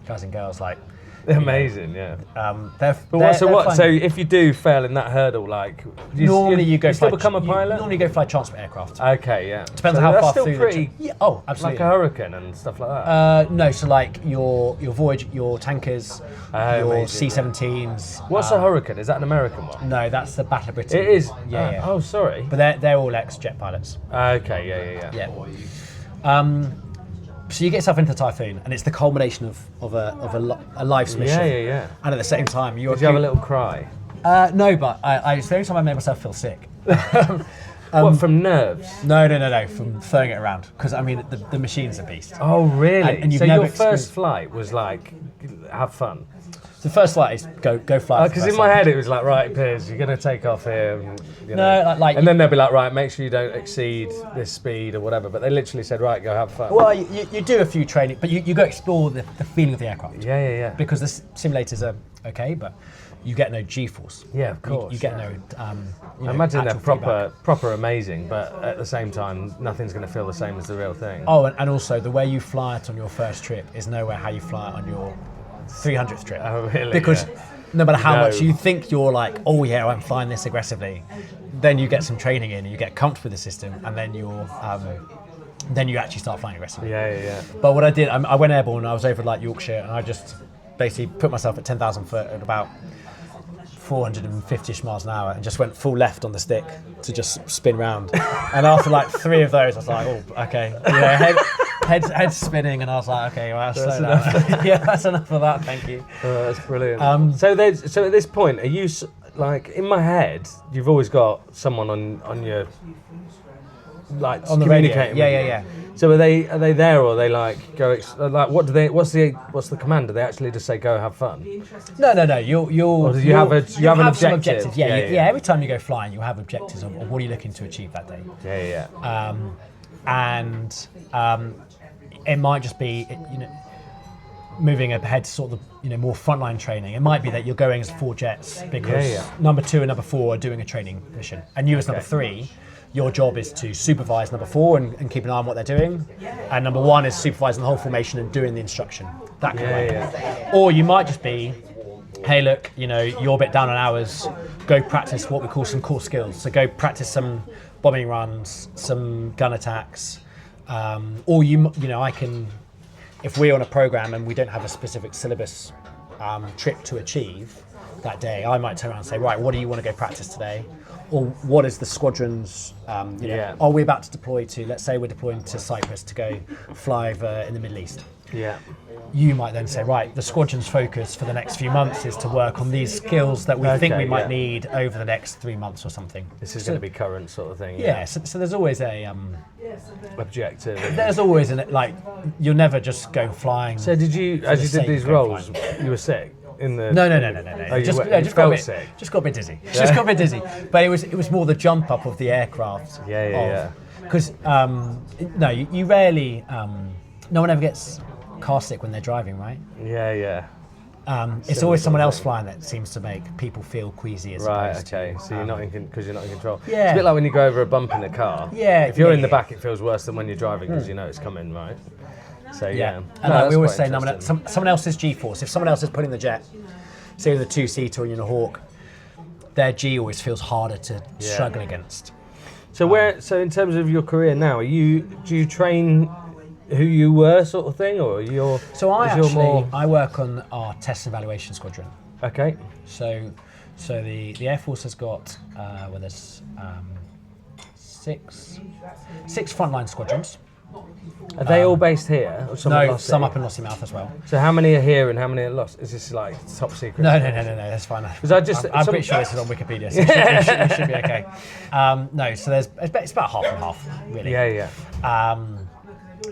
[SPEAKER 1] guys and girls, like,
[SPEAKER 2] they're amazing, yeah.
[SPEAKER 1] So
[SPEAKER 2] if you do fail in that hurdle, like
[SPEAKER 1] normally you still
[SPEAKER 2] become a pilot.
[SPEAKER 1] Normally you go fly transport aircraft.
[SPEAKER 2] Okay, yeah.
[SPEAKER 1] Depends on how far through.
[SPEAKER 2] Pretty.
[SPEAKER 1] Oh, absolutely.
[SPEAKER 2] Like a Hurricane and stuff like that.
[SPEAKER 1] No, so like your Voyage, your tankers, your C-17s.
[SPEAKER 2] What's a Hurricane? Is that an American one?
[SPEAKER 1] No, that's the Battle of Britain.
[SPEAKER 2] It is.
[SPEAKER 1] Yeah.
[SPEAKER 2] Oh, sorry.
[SPEAKER 1] But they're all ex-jet pilots.
[SPEAKER 2] Okay,
[SPEAKER 1] yeah. So you get yourself into the Typhoon, and it's the culmination of a life's mission.
[SPEAKER 2] Yeah.
[SPEAKER 1] And at the same time,
[SPEAKER 2] Did you have a little cry?
[SPEAKER 1] No, but it's the only time I made myself feel sick.
[SPEAKER 2] What, from nerves?
[SPEAKER 1] No, from throwing it around. Because I mean, the machine's a beast.
[SPEAKER 2] Oh, really?
[SPEAKER 1] And
[SPEAKER 2] so your first flight was like, have fun.
[SPEAKER 1] The first flight is go fly.
[SPEAKER 2] Because in my head it was like, right, Piers, you're going to take off here. And then they'll be like, right, make sure you don't exceed this speed or whatever. But they literally said, right, go have fun.
[SPEAKER 1] Well, you do a few training, but you go explore the feeling of the aircraft.
[SPEAKER 2] Yeah.
[SPEAKER 1] Because the simulators are okay, but you get no G-force.
[SPEAKER 2] Yeah, of course.
[SPEAKER 1] You get no.
[SPEAKER 2] I imagine they're proper amazing, but at the same time, nothing's going to feel the same as the real thing.
[SPEAKER 1] Oh, and also the way you fly it on your first trip is nowhere how you fly it on your 300th trip.
[SPEAKER 2] Oh, really?
[SPEAKER 1] Because no matter how much you think you're like, oh yeah, I'm flying this aggressively, then you get some training in, you get comfortable with the system, and then then you actually start flying aggressively.
[SPEAKER 2] Yeah.
[SPEAKER 1] But what I did, I went airborne. I was over like Yorkshire, and I just basically put myself at 10,000 foot at about 450-ish miles an hour, and just went full left on the stick to just spin round. And after like 3 of those, I was like, oh, okay. Head spinning, and I was like, okay, well, that's enough. Yeah, that's enough of that. Thank you.
[SPEAKER 2] That's brilliant. So at this point, are you like in my head? You've always got someone on your like
[SPEAKER 1] on the
[SPEAKER 2] communicating.
[SPEAKER 1] Radio. Yeah.
[SPEAKER 2] So are they there, or are they like go like what do they? What's the command? Do they actually just say go have fun?
[SPEAKER 1] No. You'll
[SPEAKER 2] do you have an
[SPEAKER 1] some
[SPEAKER 2] objective?
[SPEAKER 1] objectives. Yeah. Every time you go flying, you have objectives of what are you looking to achieve that day.
[SPEAKER 2] Yeah.
[SPEAKER 1] And it might just be moving ahead to sort of more frontline training. It might be that you're going as 4 jets because number 2 and number 4 are doing a training mission, and you as number 3. Your job is to supervise number 4 and keep an eye on what they're doing, and number 1 is supervising the whole formation and doing the instruction. That kind of way.
[SPEAKER 2] Yeah.
[SPEAKER 1] Or you might just be, hey, look, you're a bit down on hours. Go practice what we call some core skills. So go practice some bombing runs, some gun attacks, or I can. If we're on a program and we don't have a specific syllabus trip to achieve that day, I might turn around and say, right, what do you want to go practice today? Or what is the squadron's, are we about to deploy to, let's say we're deploying to Cyprus to go fly over in the Middle East.
[SPEAKER 2] Yeah.
[SPEAKER 1] You might then say, right, the squadron's focus for the next few months is to work on these skills that we think we might need over the next 3 months or something.
[SPEAKER 2] This is going to be current sort of thing.
[SPEAKER 1] Yeah, so there's always a...
[SPEAKER 2] objective.
[SPEAKER 1] There's always, you'll never just go flying.
[SPEAKER 2] So did you, as you did these roles, you were sick?
[SPEAKER 1] No.
[SPEAKER 2] Oh,
[SPEAKER 1] just got a bit dizzy.
[SPEAKER 2] Yeah.
[SPEAKER 1] Just got a bit dizzy. But it was more the jump up of the aircraft.
[SPEAKER 2] Yeah.
[SPEAKER 1] Because you rarely. No one ever gets car sick when they're driving, right?
[SPEAKER 2] Yeah.
[SPEAKER 1] It's always someone else flying that seems to make people feel queasy.
[SPEAKER 2] Right. Okay. So you're not because you're not in control.
[SPEAKER 1] Yeah.
[SPEAKER 2] It's a bit like when you go over a bump in a car.
[SPEAKER 1] Yeah.
[SPEAKER 2] If you're in the back, it feels worse than when you're driving because you know it's coming, right? So
[SPEAKER 1] yeah. And we always say someone else's G-force. If someone else is putting the jet, say with a 2-seater or in a Hawk, their G always feels harder to struggle against.
[SPEAKER 2] So so in terms of your career now, do you train who you were sort of thing, or you're?
[SPEAKER 1] So I work on our test and evaluation squadron.
[SPEAKER 2] Okay.
[SPEAKER 1] So the Air Force has got there's 6 frontline squadrons.
[SPEAKER 2] Are they all based here? Or
[SPEAKER 1] some up in Lossiemouth as well.
[SPEAKER 2] So how many are here and how many are lost? Is this like top secret?
[SPEAKER 1] No, that's fine.
[SPEAKER 2] Because
[SPEAKER 1] I'm pretty sure this is on Wikipedia, so it should be okay. No, so it's about half and half, really.
[SPEAKER 2] Yeah.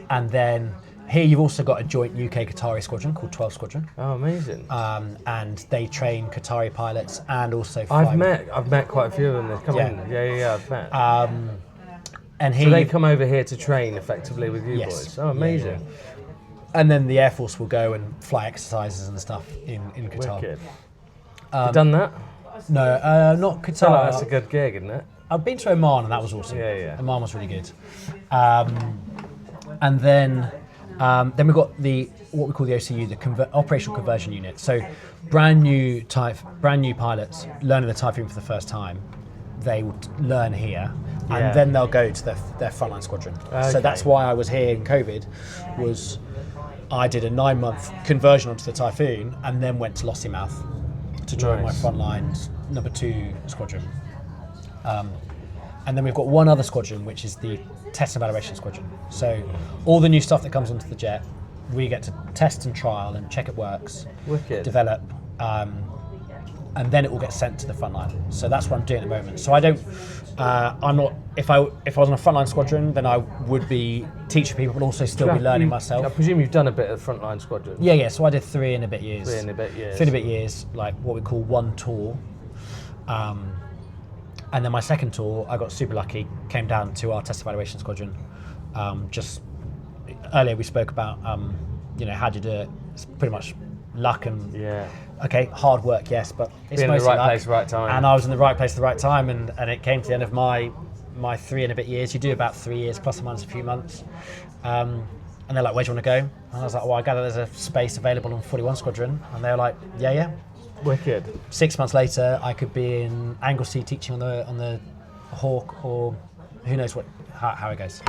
[SPEAKER 1] And then here you've also got a joint UK Qatari squadron called 12 Squadron.
[SPEAKER 2] Oh, amazing.
[SPEAKER 1] And they train Qatari pilots and also fly.
[SPEAKER 2] I've met quite a few of them. They've come in. Yeah, I've met.
[SPEAKER 1] And here
[SPEAKER 2] so they come over here to train effectively with you boys. Oh, amazing.
[SPEAKER 1] Yeah. And then the Air Force will go and fly exercises and stuff in Qatar.
[SPEAKER 2] Wicked. You done that?
[SPEAKER 1] No, not Qatar.
[SPEAKER 2] That's a good gig, isn't it?
[SPEAKER 1] I've been to Oman and that was awesome.
[SPEAKER 2] Yeah.
[SPEAKER 1] Oman was really good. And then we've got what we call the OCU, the Operational Conversion Unit. So brand new pilots learning the Typhoon for the first time. They would learn here, and then they'll go to their frontline squadron. Okay. So that's why I was here in COVID. I did a 9-month conversion onto the Typhoon, and then went to Lossiemouth to join my frontline number 2 squadron. And then we've got one other squadron, which is the test and evaluation squadron. So all the new stuff that comes onto the jet, we get to test and trial and check it works, develop, and then it will get sent to the frontline. So that's what I'm doing at the moment. So I don't, I'm not, if I was on a frontline squadron, then I would be teaching people, but also still be learning myself.
[SPEAKER 2] I presume you've done a bit of frontline squadron.
[SPEAKER 1] Yeah. So I did 3 and a bit years.
[SPEAKER 2] 3 and a bit years.
[SPEAKER 1] 3 and a bit years, like what we call one tour. And then my second tour, I got super lucky, came down to our test evaluation squadron. Just earlier we spoke about, how do you do it? It's pretty much luck and okay, hard work, yes, but it's
[SPEAKER 2] being in the
[SPEAKER 1] mostly
[SPEAKER 2] right
[SPEAKER 1] luck.
[SPEAKER 2] place, right time.
[SPEAKER 1] And I was in the right place at the right time, and it came to the end of my 3 and a bit years. You do about 3 years plus or minus a few months. And they're like, where do you want to go? And I was like, well, I gather there's a space available on 41 Squadron. And they were like, yeah.
[SPEAKER 2] Wicked.
[SPEAKER 1] 6 months later, I could be in Anglesey teaching on the Hawk, or who knows how it goes.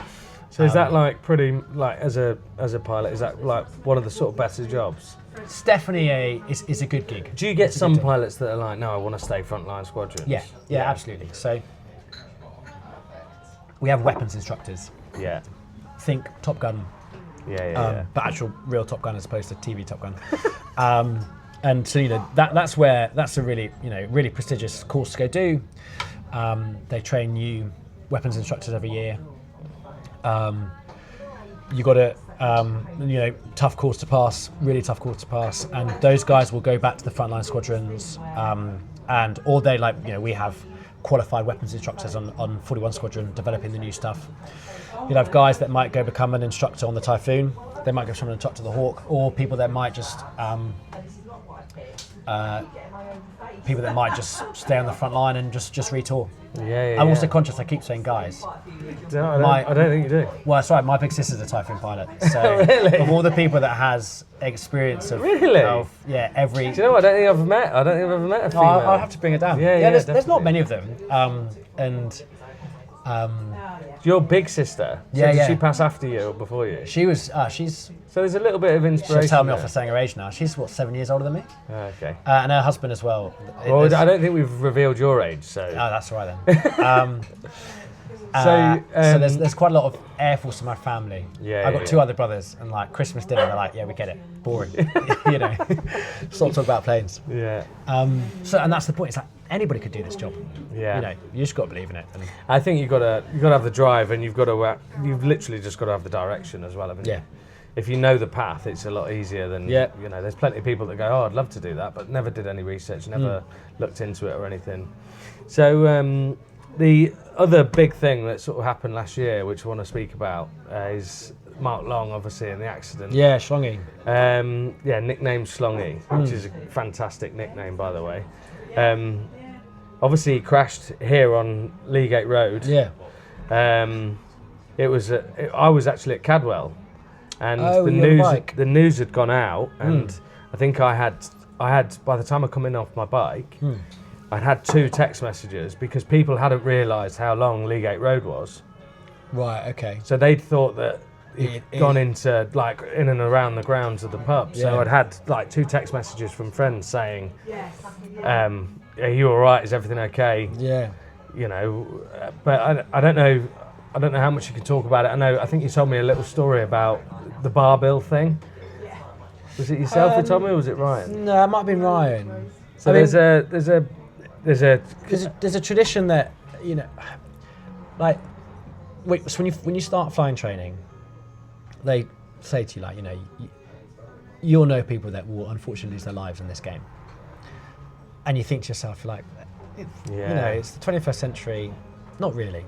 [SPEAKER 2] So is that like pretty, like as a pilot, is that like one of the sort of better jobs?
[SPEAKER 1] It's definitely it's a good gig.
[SPEAKER 2] Do you get some pilots that are like, no, I want to stay frontline squadrons?
[SPEAKER 1] Yeah, absolutely. So we have weapons instructors.
[SPEAKER 2] Yeah.
[SPEAKER 1] Think Top Gun.
[SPEAKER 2] Yeah.
[SPEAKER 1] But actual real Top Gun as opposed to TV Top Gun. And so that's a really really prestigious course to go do. They train new weapons instructors every year. You got a tough course to pass, really tough course to pass, and those guys will go back to the frontline squadrons, or they we have qualified weapons instructors on 41 Squadron developing the new stuff. You'd have guys that might go become an instructor on the Typhoon, they might go become an instructor on the Hawk, or people that might just stay on the front line and just retour. I'm also conscious I keep saying guys.
[SPEAKER 2] I don't think you do.
[SPEAKER 1] Well, that's right, my big sister's a Typhoon pilot. So
[SPEAKER 2] Really?
[SPEAKER 1] of all the people that has experience of
[SPEAKER 2] Really?
[SPEAKER 1] Every.
[SPEAKER 2] Do you know what? I don't think I've ever met a female.
[SPEAKER 1] I'll have to bring it down. There's not many of them.
[SPEAKER 2] Your big sister. So did she pass after you or before you?
[SPEAKER 1] She was. She's.
[SPEAKER 2] So there's a little bit of inspiration.
[SPEAKER 1] She'll tell me off for saying her age now. She's 7 years older than me.
[SPEAKER 2] Okay.
[SPEAKER 1] And her husband as well.
[SPEAKER 2] Well, I don't think we've revealed your age, so.
[SPEAKER 1] Oh, that's all right then. So there's quite a lot of Air Force in my family. I've got two other brothers, and like Christmas dinner, they're like, yeah, we get it, boring. Sort of talk about planes.
[SPEAKER 2] Yeah.
[SPEAKER 1] And that's the point. It's like anybody could do this job.
[SPEAKER 2] Yeah.
[SPEAKER 1] You just got to believe in it. And
[SPEAKER 2] I think you've got to have the drive, and you've literally just got to have the direction as well, haven't you?
[SPEAKER 1] Yeah.
[SPEAKER 2] If you know the path, it's a lot easier than, there's plenty of people that go, oh, I'd love to do that, but never did any research, never looked into it or anything. So the other big thing that sort of happened last year, which I want to speak about, is Mark Long, obviously, in the accident.
[SPEAKER 1] Yeah, Schlongy.
[SPEAKER 2] Nicknamed Schlongy, which is a fantastic nickname, by the way. Obviously, he crashed here on Leagate Road.
[SPEAKER 1] Yeah.
[SPEAKER 2] I was actually at Cadwell. And the news had gone out, and I think I had by the time I come in off my bike, I'd had 2 text messages because people hadn't realised how long Leagate Road was.
[SPEAKER 1] Right. Okay.
[SPEAKER 2] So they'd thought that he'd gone into like in and around the grounds of the pub. So I'd had like 2 text messages from friends saying, "Are you all right? Is everything okay?"
[SPEAKER 1] Yeah.
[SPEAKER 2] But I don't know. I don't know how much you can talk about it. I think you told me a little story about the bar bill thing. Was it yourself who told me, or was it Ryan?
[SPEAKER 1] No, it might have been Ryan.
[SPEAKER 2] So there's
[SPEAKER 1] a tradition that so when you start flying training, they say to you you'll know people that will unfortunately lose their lives in this game, and you think to yourself it's the 21st century, not really.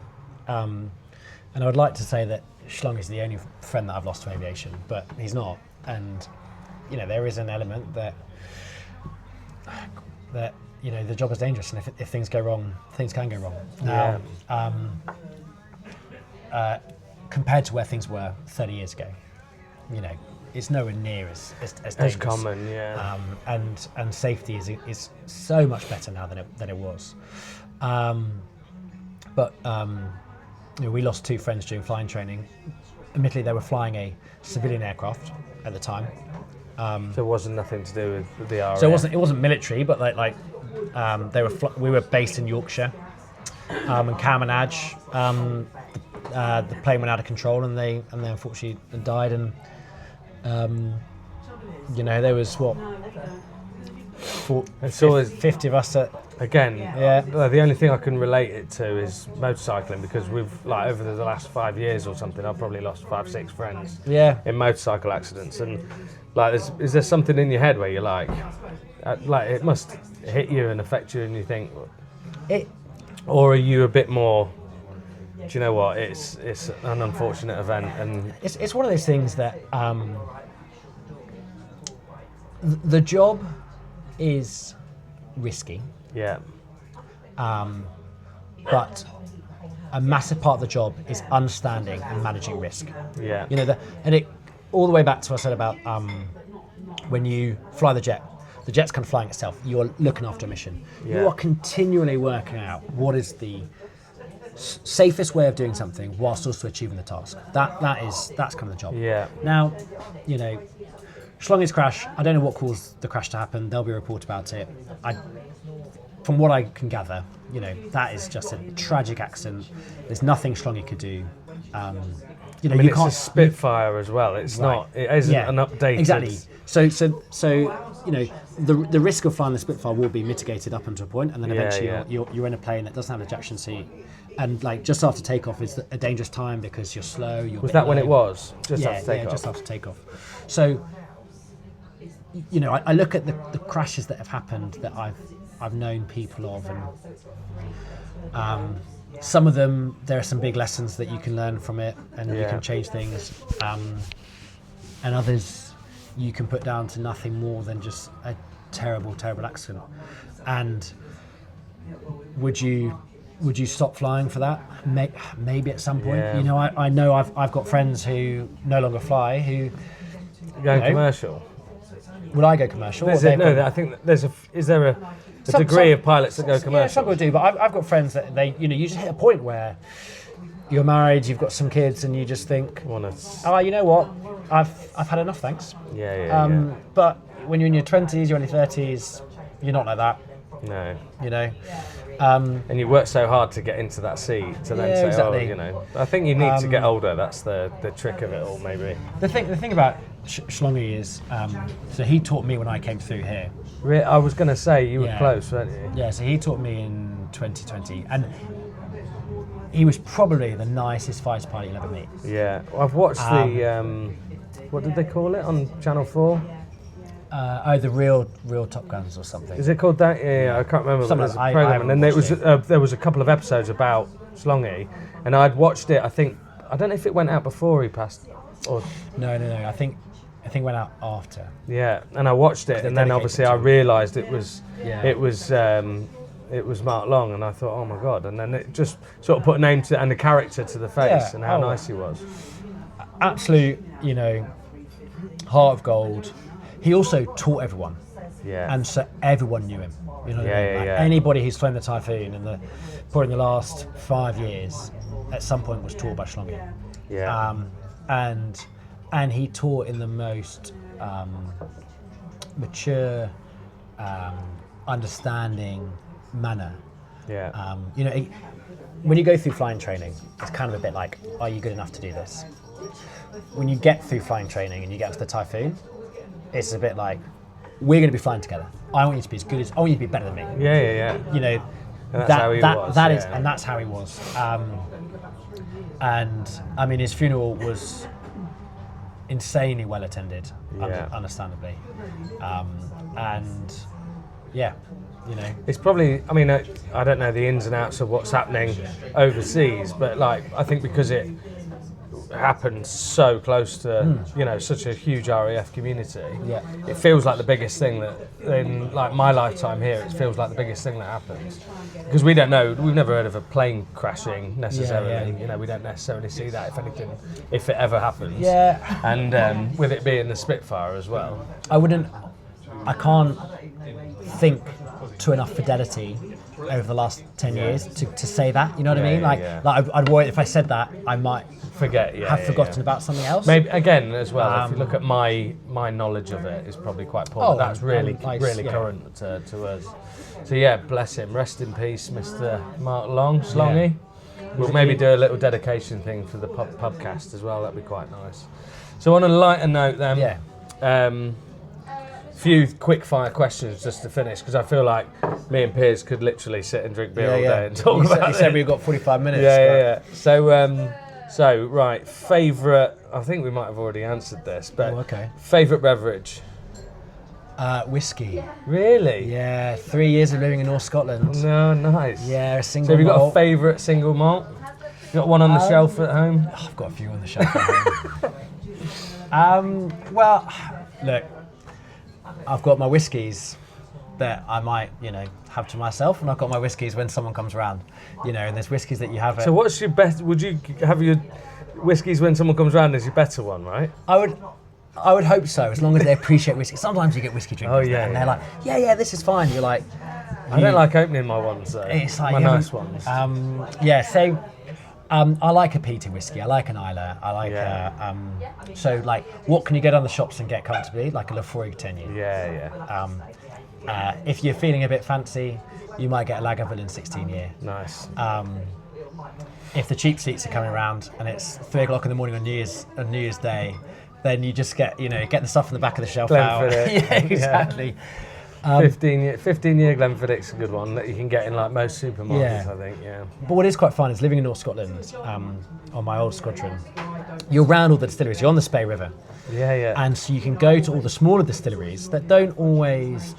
[SPEAKER 1] And I would like to say that Schlong is the only friend that I've lost to aviation, but he's not. And there is an element that the job is dangerous, and if things go wrong, things can go wrong. Now, compared to where things were 30 years ago, it's nowhere near as dangerous.
[SPEAKER 2] As common, yeah.
[SPEAKER 1] And safety is so much better now than it was. We lost 2 friends during flying training. Admittedly, they were flying a civilian aircraft at the time.
[SPEAKER 2] So it wasn't nothing to do with the RAF.
[SPEAKER 1] So it wasn't military, but we were based in Yorkshire, and Cam and Adge, the plane went out of control, and they unfortunately died. And there was 50 of us at.
[SPEAKER 2] Again, the only thing I can relate it to is motorcycling, because we've over the last 5 years or something, I've probably lost 5-6 friends in motorcycle accidents. And is there something in your head where you're like it must hit you and affect you, and you think it, or are you a bit more? Do you know what? It's an unfortunate event, and
[SPEAKER 1] it's one of those things that the job is risky.
[SPEAKER 2] Yeah.
[SPEAKER 1] But a massive part of the job is understanding and managing risk.
[SPEAKER 2] Yeah.
[SPEAKER 1] And it all the way back to what I said about when you fly the jet. the jet's kind of flying itself. You're looking after a mission.
[SPEAKER 2] Yeah.
[SPEAKER 1] You are continually working out what is the safest way of doing something whilst also achieving the task. That's kind of the job.
[SPEAKER 2] Yeah.
[SPEAKER 1] Now, you know, Schlongi's crash, I don't know what caused the crash to happen. There'll be a report about it. From what I can gather, you know, that is just a tragic accident. There's nothing Schlongi could do. You know,
[SPEAKER 2] I mean,
[SPEAKER 1] you
[SPEAKER 2] it's
[SPEAKER 1] can't.
[SPEAKER 2] a Spitfire as well. It's not. It isn't an updated.
[SPEAKER 1] Exactly. So you know, the risk of flying the Spitfire will be mitigated up until a point, and then eventually you're in a plane that doesn't have an ejection seat, and like just after takeoff is a dangerous time because you're slow.
[SPEAKER 2] Was that when it was? Just after takeoff.
[SPEAKER 1] Yeah, just after takeoff. So, you know, I look at the crashes that have happened that I've known people of, and some of them, there are some big lessons that you can learn from it, and you can change things, and others you can put down to nothing more than just a terrible accident. And would you stop flying for that? Maybe at some point.
[SPEAKER 2] Yeah.
[SPEAKER 1] You know, I know I've got friends who no longer fly who
[SPEAKER 2] going commercial.
[SPEAKER 1] Would I go commercial?
[SPEAKER 2] I think is there a degree of pilots that go commercial?
[SPEAKER 1] Yeah, some people do, but I've got friends that you just hit a point where you're married, you've got some kids, and you just think, oh, you know what, I've had enough, thanks.
[SPEAKER 2] Yeah.
[SPEAKER 1] But when you're in your 20s, you're in your 30s, you're not like that.
[SPEAKER 2] No.
[SPEAKER 1] You know.
[SPEAKER 2] And you work so hard to get into that seat to then say,
[SPEAKER 1] exactly.
[SPEAKER 2] oh, you know. I think you need to get older. That's the trick of it all, maybe.
[SPEAKER 1] The thing about Schlongi is, so he taught me when I came through here.
[SPEAKER 2] I was going to say, you were close, weren't you?
[SPEAKER 1] Yeah, so he taught me in 2020, and he was probably the nicest fighter pilot you'll ever meet.
[SPEAKER 2] Yeah, I've watched the, what did they call it on Channel 4?
[SPEAKER 1] The real Top Guns or something.
[SPEAKER 2] Is it called that? Yeah, I can't remember. There's a program, and then there was a couple of episodes about Schlongi, and I'd watched it. I don't know if it went out before he passed, or
[SPEAKER 1] no. I think it went out after.
[SPEAKER 2] Yeah, and I watched it, and then obviously I realised it was Mark Long, and I thought, oh my god, and then it just sort of put a name to it and a character to the face, and how nice he was.
[SPEAKER 1] Absolute, you know, heart of gold. He also taught everyone.
[SPEAKER 2] Yeah.
[SPEAKER 1] And so everyone knew him. You know what I mean? Anybody who's flown the Typhoon probably in the last 5 years, at some point was taught by Schlongi.
[SPEAKER 2] Yeah.
[SPEAKER 1] And he taught in the most mature, understanding manner.
[SPEAKER 2] Yeah.
[SPEAKER 1] You know, when you go through flying training, it's kind of a bit like, are you good enough to do this? When you get through flying training and you get to the Typhoon, it's a bit like, we're going to be flying together. I want you to be as good as, I want you to be better than me.
[SPEAKER 2] Yeah.
[SPEAKER 1] You know,
[SPEAKER 2] and that's how he was.
[SPEAKER 1] And that's how he was. And I mean, his funeral was insanely well attended, understandably. And yeah, you know, it's
[SPEAKER 2] probably, I mean, I don't know the ins and outs of what's happening overseas, but like, I think because it happened so close to you know, such a huge RAF community, it feels like the biggest thing that in like my lifetime here, it feels like the biggest thing that happens, because we don't know, we've never heard of a plane crashing necessarily. You know, we don't necessarily see that, if anything, if it ever happens. And with it being the Spitfire as well,
[SPEAKER 1] I can't think to enough fidelity over the last 10 years to say that, you know what I mean? Like I'd worry if I said that, I might have forgotten about something else.
[SPEAKER 2] Maybe again as well. If you look at my knowledge of it, is probably quite poor. But that's really current to us. So yeah, bless him. Rest in peace, Mr. Mark Long, Schlongi. We'll maybe do a little dedication thing for the pubcast as well. That'd be quite nice. So on a lighter note, then. Few quick fire questions just to finish, because I feel like me and Piers could literally sit and drink beer all day and talk about it.
[SPEAKER 1] You said we've got 45 minutes.
[SPEAKER 2] So right, favourite, I think we might have already answered this, but favourite beverage?
[SPEAKER 1] Whiskey.
[SPEAKER 2] Really?
[SPEAKER 1] Yeah, 3 years of living in North Scotland.
[SPEAKER 2] No, nice.
[SPEAKER 1] Yeah, a single
[SPEAKER 2] So have you got
[SPEAKER 1] malt.
[SPEAKER 2] a favourite single malt? You got one on the shelf at home?
[SPEAKER 1] I've got a few on the shelf at home. Well, look, I've got my whiskies that I might, you know, have to myself, and I've got my whiskies when someone comes around, you know, and there's whiskies that you have.
[SPEAKER 2] So what's your best, would you have your whiskies when someone comes around as your better one, right?
[SPEAKER 1] I would, I would hope so, as long as they appreciate whiskey. Sometimes you get whiskey drinkers
[SPEAKER 2] yeah,
[SPEAKER 1] and they're like, yeah, this is fine. You're like,
[SPEAKER 2] I don't like opening my ones though.
[SPEAKER 1] it's like
[SPEAKER 2] my nice ones.
[SPEAKER 1] So I like a peated whiskey. I like an Islay. I like so like, what can you go down the shops and get comfortably? Like a Lafroig 10 year. If you're feeling a bit fancy, you might get a Lagavulin 16 year.
[SPEAKER 2] Nice.
[SPEAKER 1] If the cheap seats are coming around and it's 3 o'clock in the morning on New Year's Day, then you just get the stuff from the back of the shelf out. Yeah, exactly.
[SPEAKER 2] 15-year Glenfiddich's a good one that you can get in like most supermarkets, I think. Yeah.
[SPEAKER 1] But what is quite fun is living in North Scotland on my old squadron. You're around all the distilleries. You're on the Spey River.
[SPEAKER 2] Yeah.
[SPEAKER 1] And so you can go to all the smaller distilleries that don't always.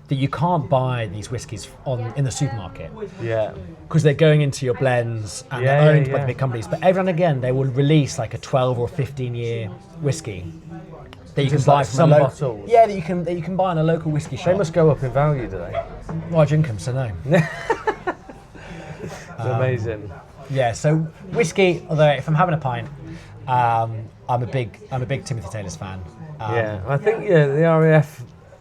[SPEAKER 1] That you can't buy these whiskies in the supermarket.
[SPEAKER 2] Yeah.
[SPEAKER 1] Because they're going into your blends and they're owned by the big companies. But every now and again, they will release like a 12 or 15 year whiskey that you can buy from
[SPEAKER 2] some bottles.
[SPEAKER 1] Yeah, that you can buy in a local whiskey shop.
[SPEAKER 2] They must go up in value, do they?
[SPEAKER 1] Well, I drink them, so no.
[SPEAKER 2] It's amazing.
[SPEAKER 1] Yeah, so whiskey. Although if I'm having a pint, I'm a big Timothy Taylor's fan.
[SPEAKER 2] I think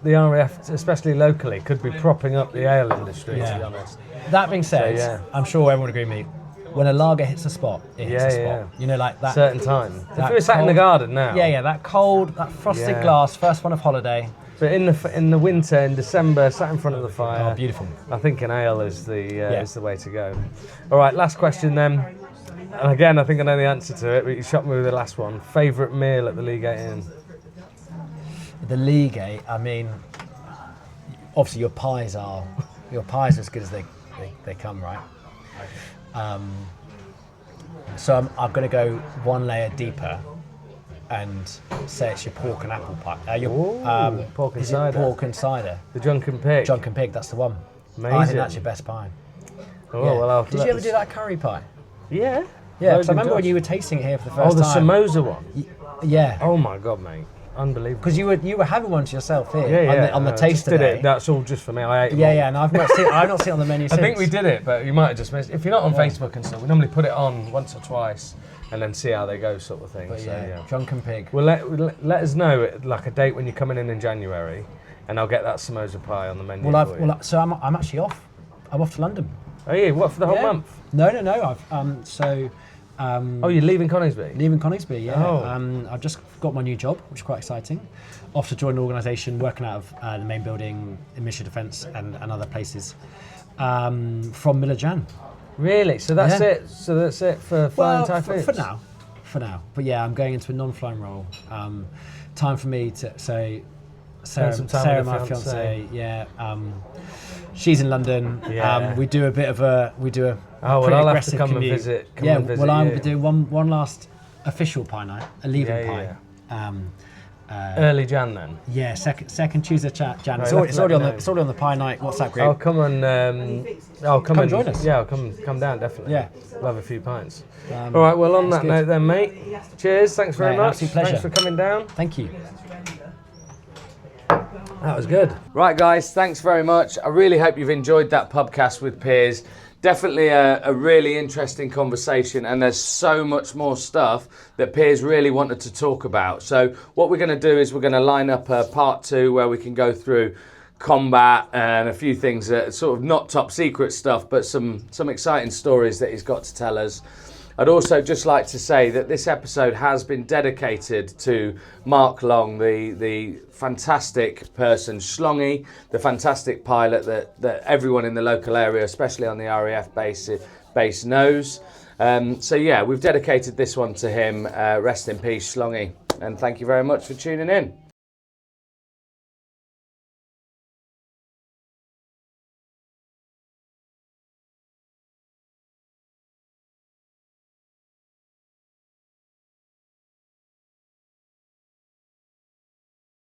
[SPEAKER 2] the RAF, especially locally, could be propping up the ale industry. To be honest.
[SPEAKER 1] That being said, I'm sure everyone would agree with me. When a lager hits a spot, it hits a spot.
[SPEAKER 2] Yeah.
[SPEAKER 1] You know, like that.
[SPEAKER 2] Certain time. If we were sat in the garden now.
[SPEAKER 1] Yeah, that cold, that frosted glass, first one of holiday.
[SPEAKER 2] But in the winter, in December, sat in front of the fire.
[SPEAKER 1] Oh, beautiful.
[SPEAKER 2] I think an ale is the way to go. All right, last question then. And again, I think I know the answer to it, but you shot me with the last one. Favourite meal at the Leagate Inn?
[SPEAKER 1] The Leagate, I mean, obviously your pies are as good as they come, right? So I'm going to go one layer deeper and say it's your pork and apple pie.
[SPEAKER 2] Pork and cider.
[SPEAKER 1] Pork and cider.
[SPEAKER 2] The Drunken Pig.
[SPEAKER 1] Drunken Pig, that's the one.
[SPEAKER 2] Amazing.
[SPEAKER 1] I think that's your best pie.
[SPEAKER 2] Oh, well,
[SPEAKER 1] did you ever do that curry pie?
[SPEAKER 2] Yeah.
[SPEAKER 1] Yeah, because I remember when you were tasting it here for the first time.
[SPEAKER 2] Oh, the samosa one?
[SPEAKER 1] Yeah.
[SPEAKER 2] Oh my God, mate. Unbelievable.
[SPEAKER 1] Because you were having one to yourself here on the taste
[SPEAKER 2] did
[SPEAKER 1] today.
[SPEAKER 2] it. That's all just for me. I ate them all.
[SPEAKER 1] And I've not seen it on the menu since.
[SPEAKER 2] I think we did it, but you might have just missed. If you're not on Facebook and stuff, we normally put it on once or twice and then see how they go, sort of thing.
[SPEAKER 1] But Drunken Pig.
[SPEAKER 2] Well, let us know like a date when you're coming in January, and I'll get that samosa pie on the menu.
[SPEAKER 1] So I'm actually off. I'm off to London.
[SPEAKER 2] Oh yeah, what, for the whole month?
[SPEAKER 1] No.
[SPEAKER 2] You're leaving Coningsby?
[SPEAKER 1] Leaving Coningsby, yeah.
[SPEAKER 2] Oh.
[SPEAKER 1] I've just got my new job, which is quite exciting. Off to join an organisation working out of the main building in Ministry of Defence and other places from middle of Jan.
[SPEAKER 2] Really? So that's it? So that's it for flying Typhoons?
[SPEAKER 1] For now. But yeah, I'm going into a non-flying role. Time for me to say, Sarah, my fiancée, she's in London. We do a pretty
[SPEAKER 2] I'll have
[SPEAKER 1] aggressive
[SPEAKER 2] to come
[SPEAKER 1] commute.
[SPEAKER 2] and visit.
[SPEAKER 1] I'm doing one last official pie night, a leaving pie.
[SPEAKER 2] Early Jan then.
[SPEAKER 1] Yeah, second Tuesday Jan.
[SPEAKER 2] Right,
[SPEAKER 1] it's already on the pie night WhatsApp group.
[SPEAKER 2] I'll come and come and
[SPEAKER 1] join us.
[SPEAKER 2] Yeah, I'll come down definitely.
[SPEAKER 1] Yeah,
[SPEAKER 2] we'll have a few pints. All right. Well, on that note then, mate. Cheers. Thanks very much.
[SPEAKER 1] Absolute pleasure.
[SPEAKER 2] Thanks for coming down.
[SPEAKER 1] Thank you.
[SPEAKER 2] That was good. Right, guys, thanks very much. I really hope you've enjoyed that pubcast with Piers. Definitely a really interesting conversation, and there's so much more stuff that Piers really wanted to talk about. So what we're going to do is we're going to line up a part 2 where we can go through combat and a few things that sort of not top secret stuff, but some exciting stories that he's got to tell us. I'd also just like to say that this episode has been dedicated to Mark Long, the fantastic person, Schlongy, the fantastic pilot that everyone in the local area, especially on the RAF base knows. We've dedicated this one to him. Rest in peace, Schlongy. And thank you very much for tuning in.